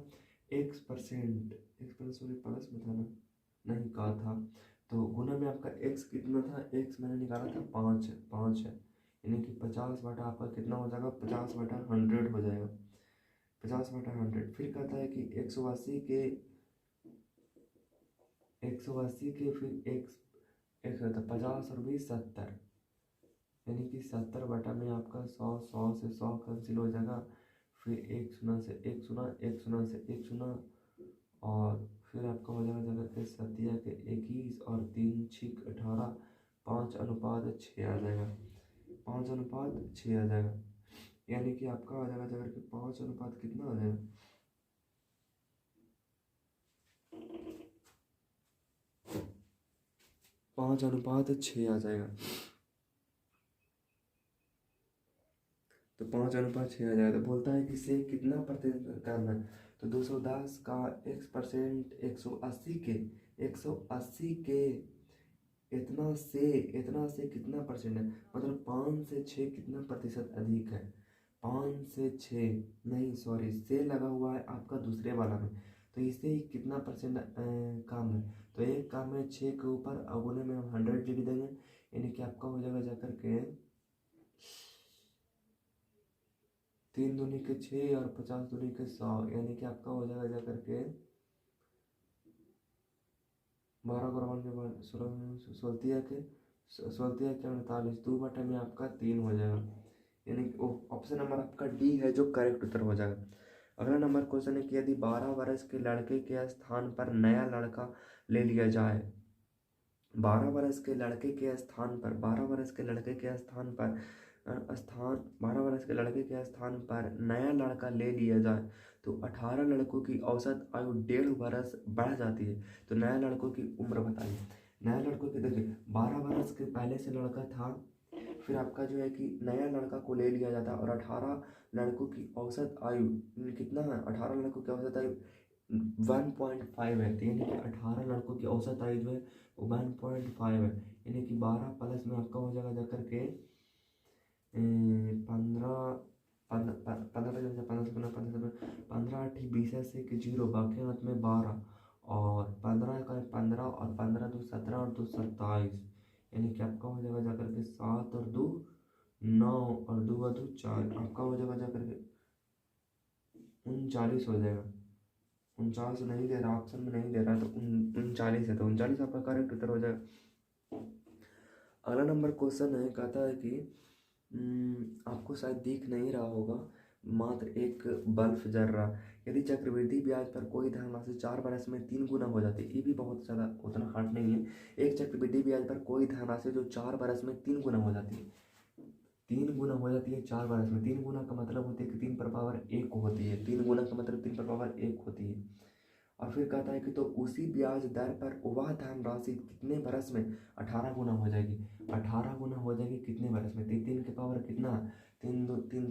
x%, x प्लस में था ना, नहीं कहा था, तो गुना में आपका x कितना था, x मैंने निकाला था 5 है, यानी कि 50 बटा आपका कितना हो जाएगा, 50/100 हो जाएगा, 50/100। फिर कहता है कि 180 के फिर x होता है 50 और 20 70, यानी कि 70 बटा में आपका 100 से 100 कैंसिल हो जाएगा, फिर 1 0 से 1 0, 1 0 से 1 0, और फिर आपका हो जाएगा जगह के 7 के 21 और 3 6 18, 5:6 आ जाएगा, 5:6 आ जाएगा, यानी कि आपका हो जाएगा जगह के 5 अनुपात कितना हो जाएगा, 5:6 आ जाएगा, तो 5:6 आ जाएगा। तो बोलता है कि इसे कितना प्रतिशत करना है, तो 210 का x%, 180 के इतना से कितना परसेंट है, मतलब 5 से 6 कितना प्रतिशत अधिक है, 5 से 6 नहीं, सॉरी, से लगा हुआ है आपका दूसरे वाला में, तो इससे कितना परसेंट कम है, तो एक काम है 6 के ऊपर अगुने में हम 100 लिख देंगे, यानी कि आपका हो जाएगा जाकर के 3 दूनी के 6 और 50 दूनी के 100, यानी कि आपका हो जाएगा जाकर के 12 गुणा के बाद 16 के 48, 2 बटे में आपका 3 हो जाएगा, यानी कि ऑप्शन नंबर आपका डी है जो करेक्ट उत्तर हो जाएगा। अगला नंबर क्वेश्चन है कि यदि 12 वर्ष के लड़के के स्थान पर नया लड़का ले लिया जाए। 12 वर्ष के लड़के के स्थान पर 12 वर्ष के लड़के के स्थान पर 12 वर्ष के लड़के के स्थान पर नया लड़का ले लिया जाए तो 18 लड़कों की औसत आयु 1.5 वर्ष बढ़ जाती है। तो नया लड़कों की उम्र बताइए। नया लड़कों की देखिए 12 वर्ष के पहले से लड़का था, फिर आपका जो है कि नया लड़का को ले लिया जाता है और 18 लड़कों की औसत आयु कितना है, 18 लड़कों की औसत आयु 1.5 है। यानी कि 18 लड़कों की औसत आयु जो है वो 1.5 है। यानी कि 12 प्लस में आपका हो जाएगा जाकर के 15 से 0 बाकी हाथ में 12 और 15 का 15 और 15 2 17 और 2 27, यानी कि आपका हो जाएगा जाकर के 7 और 2 9 और 2 और 2 4, आपका हो जाएगा जाकर के 39 हो जाएगा। 49 नहीं दे रहा, ऑप्शन में नहीं दे रहा, तो 39 है, तो 39 आपका करेक्ट उत्तर हो जाएगा। अगला नंबर क्वेश्चन है, कहता है कि आपको शायद दिख नहीं रहा होगा, मात्र एक बल्ब जल रहा। यदि चक्रवृद्धि ब्याज पर कोई धनराशि 4 वर्ष में 3 गुना हो जाती है, ये भी बहुत ज़्यादा उतना हार्ड नहीं है। एक चक्रवृद्धि ब्याज पर कोई धनराशि जो 4 वर्ष में 3 गुना हो जाती है, 3 गुना हो जाती है 4 वर्ष में। 3 गुना का मतलब होती है कि 3 पर पावर 1 होती है, 3 गुना का मतलब 3 पर पावर 1 होती है। और फिर कहता है कि तो उसी ब्याज दर पर वह धनराशि कितने बरस में 18 गुना हो जाएगी। 18 गुना हो जाएगी कितने बरस में, 3 के पावर कितना, 3 2 3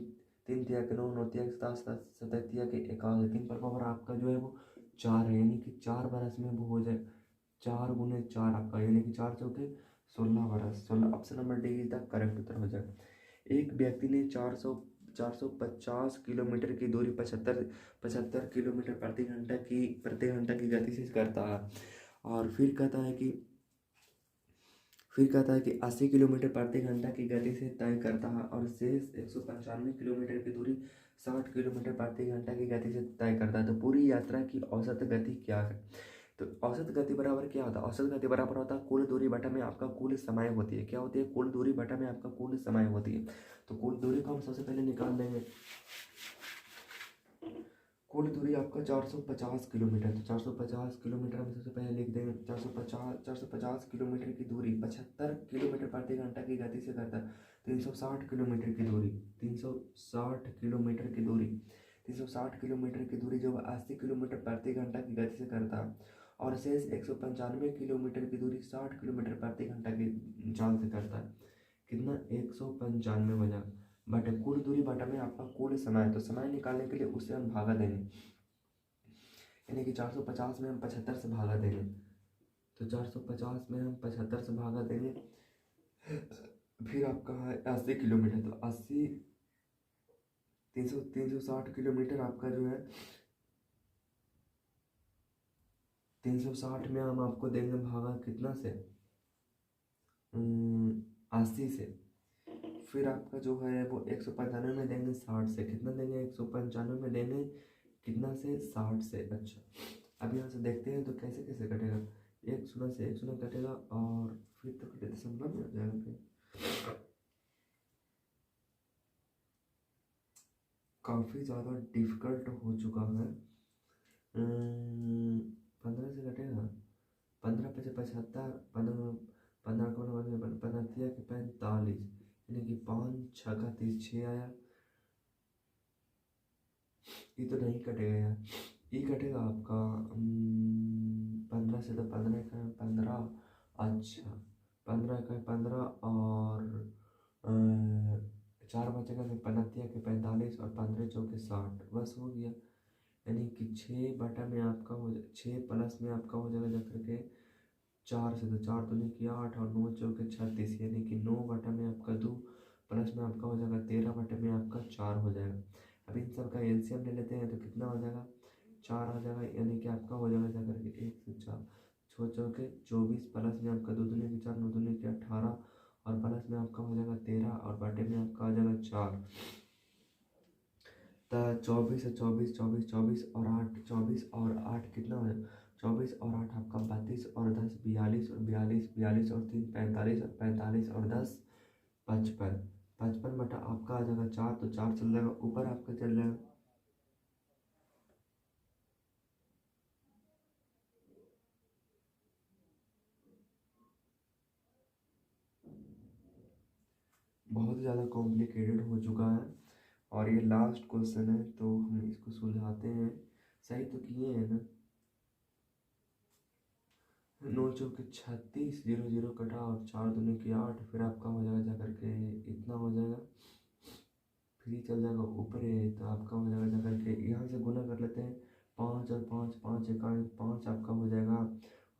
3 तिया के 9 9 तिया के 7 7 तिया के 51, 3 पर पावर आपका जो है वो 4 है, यानी कि 4 बरस में वो हो जाए 4 गुने 4 आपका, यानी कि 4 चौके 16 बरस। 16, option number D is the correct उत्तर हो जाएगा। एक व्यक्ति ने 450 किलोमीटर की दूरी 75 किलोमीटर प्रति घंटा की गति से करता है। और फिर कहता है कि 80 किलोमीटर प्रति घंटा की गति से तय करता है और शेष 195 किलोमीटर की दूरी 60 किलोमीटर प्रति घंटा की गति से तय करता है। तो पूरी यात्रा की औसत गति क्या है। तो औसत गति बराबर क्या होता है, औसत गति बराबर होता है कुल दूरी बटा में आपका कुल समय होती है। क्या होती है, कुल दूरी बटा में आपका कुल समय होती है। तो कुल दूरी को हम सबसे पहले निकाल लेंगे। कुल दूरी आपका 450 किलोमीटर, तो 450 किलोमीटर हम सबसे पहले लिख देंगे। 450 किलोमीटर की दूरी 75 किलोमीटर प्रति घंटा की गति से करता है। 360 किलोमीटर की दूरी 360 किलोमीटर की दूरी 360 किलोमीटर की दूरी जो 80 किलोमीटर प्रति घंटा की गति से करता है और शेष 195 किलोमीटर की दूरी 60 किलोमीटर प्रति घंटा की चाल से करता है। कितना, 195 हो जाएगा बटे कुल दूरी बटा में आपका कुल समय। तो समय निकालने के लिए उससे हम भागा देंगे, यानी कि 450 में हम 75 से भागा देंगे। तो 450 में हम 75 से भागा देंगे, फिर आपका है 80 किलोमीटर, तो 80 360 किलोमीटर आपका जो है 360 में हम आपको देंगे भागा कितना से 80 से। फिर आपका जो है वो 195 में देंगे 60 से। कितना देंगे, 195 में देंगे कितना से 60 से। अच्छा, अब यहाँ से देखते हैं तो कैसे कैसे कटेगा। 1 शून्य से 1 शून्य कटेगा और फिर तो कटे दशमलव में आ जाएगा। फिर काफ़ी ज़्यादा डिफिकल्ट हो चुका है। 15 से कटेगा, 15 पे से 75, 15 को 15 के 45, यानी कि 5 6 का 30, 6 आया। ये तो नहीं कटेगा यार, ये कटेगा आपका 15 से, तो 15 का 15, अच्छा 15 का 15 और 4 बचेगा, तो 15 के 45 और 15 चौके 60, बस हो गया। यानी कि 6 बटा में आपका हो 6 प्लस में आपका हो जाएगा जाकर के 4 से, तो 4 दूनी की 8 और 9 चौके 36, यानी कि 9 बटा में आपका 2 प्लस में आपका हो जाएगा 13 बटे में आपका 4 हो जाएगा। अब इन सब का एलसीएम ले लेते हैं तो कितना हो जाएगा, 4 आ जाएगा, यानी कि आपका हो जाएगा जाकर के 1 से 4 6 चौके 24 प्लस में आपका 2 दूनी की 4 9 दूनी की 18 और प्लस में आपका हो जाएगा 13 और बटे में आपका आ जाएगा 4। तो 24 है 24 24 24 और 8 24 और 8 कितना हो जाएगा, 24 और 8 आपका 32 और 10 42 और 42 42 और 3 45 और 45 और 10 55 55 बटा आपका आ जाएगा 4, तो 4 चल जाएगा ऊपर आपका चल जाएगा। बहुत ज़्यादा कॉम्प्लिकेटेड हो चुका है और ये लास्ट क्वेश्चन है, तो हम इसको सुलझाते हैं। सही तो किए हैं ना? 9 चौके 36, 0 0 कटा और 4 दूनी की 8, फिर आपका हो जाएगा जा करके इतना हो जाएगा, फिर ही चल जाएगा ऊपर है, तो आपका हो जाएगा जा करके यहाँ से गुना कर लेते हैं। 5 और 5, 5 एकाई 5 आपका हो जाएगा,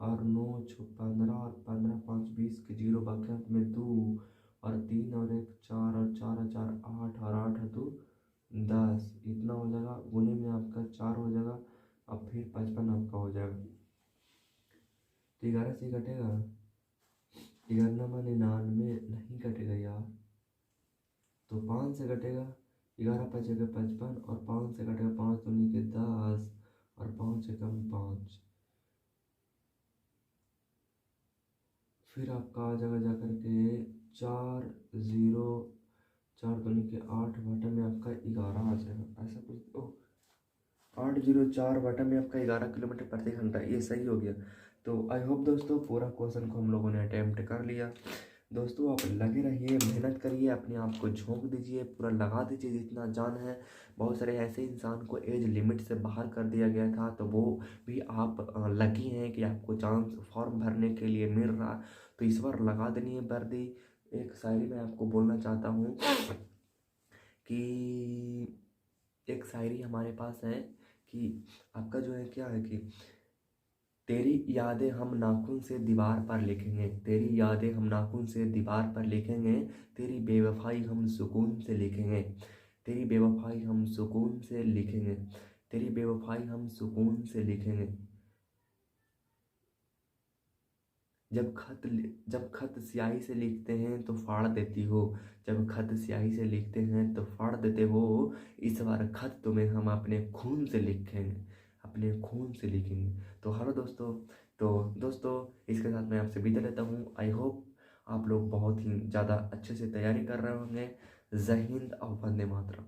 और 9 छो 15 और 15 5 20 के 0 बाकी हाथ में 2 और 3 और 1 4 और 4 और 4 8 और 8 है 2 10, इतना हो जाएगा। गुने में आपका 4 हो जाएगा, अब फिर 55 आपका हो जाएगा। तो 11 से कटेगा, 11 99 नहीं कटेगा यार, तो 5 से कटेगा। 11 5 एक 55 और 5 से कटेगा, 5 दूनी के 10 और 5 एकम 5, फिर आपका आ जाएगा जा करके 4 0 4 दूनी के 8 बटा में आपका 11 आ जाएगा, ऐसा कुछ। ओ 804 बटा में आपका 11 किलोमीटर प्रति घंटा, ये सही हो गया। तो आई होप दोस्तों पूरा क्वेश्चन को हम लोगों ने अटैम्प्ट कर लिया। दोस्तों आप लगे रहिए, मेहनत करिए, अपने आप को झोंक दीजिए, पूरा लगा दीजिए जितना जान है। बहुत सारे ऐसे इंसान को एज लिमिट से बाहर कर दिया गया था, तो वो भी आप लकी हैं कि आपको चांस फॉर्म भरने के लिए मिल रहा, तो इस बार लगा देनी है वर्दी। एक शायरी मैं आपको बोलना चाहता हूँ कि एक शायरी हमारे पास है कि आपका जो है क्या है कि तेरी यादें हम नाखून से दीवार पर लिखेंगे, तेरी यादें हम नाखून से दीवार पर लिखेंगे, तेरी बेवफाई हम सुकून से लिखेंगे, तेरी बेवफाई हम सुकून से लिखेंगे, तेरी बेवफाई हम सुकून से लिखेंगे। जब खत स्याही से लिखते हैं तो फाड़ देती हो, जब खत स्याही से लिखते हैं तो फाड़ देते हो, इस बार खत तुम्हें हम अपने खून से लिखेंगे, अपने खून से लिखेंगे। तो हेलो दोस्तों, तो दोस्तों इसके साथ मैं आपसे विदा लेता हूँ। आई होप आप लोग बहुत ही ज़्यादा अच्छे से तैयारी कर रहे होंगे। जय हिंद और वंदे मातरम।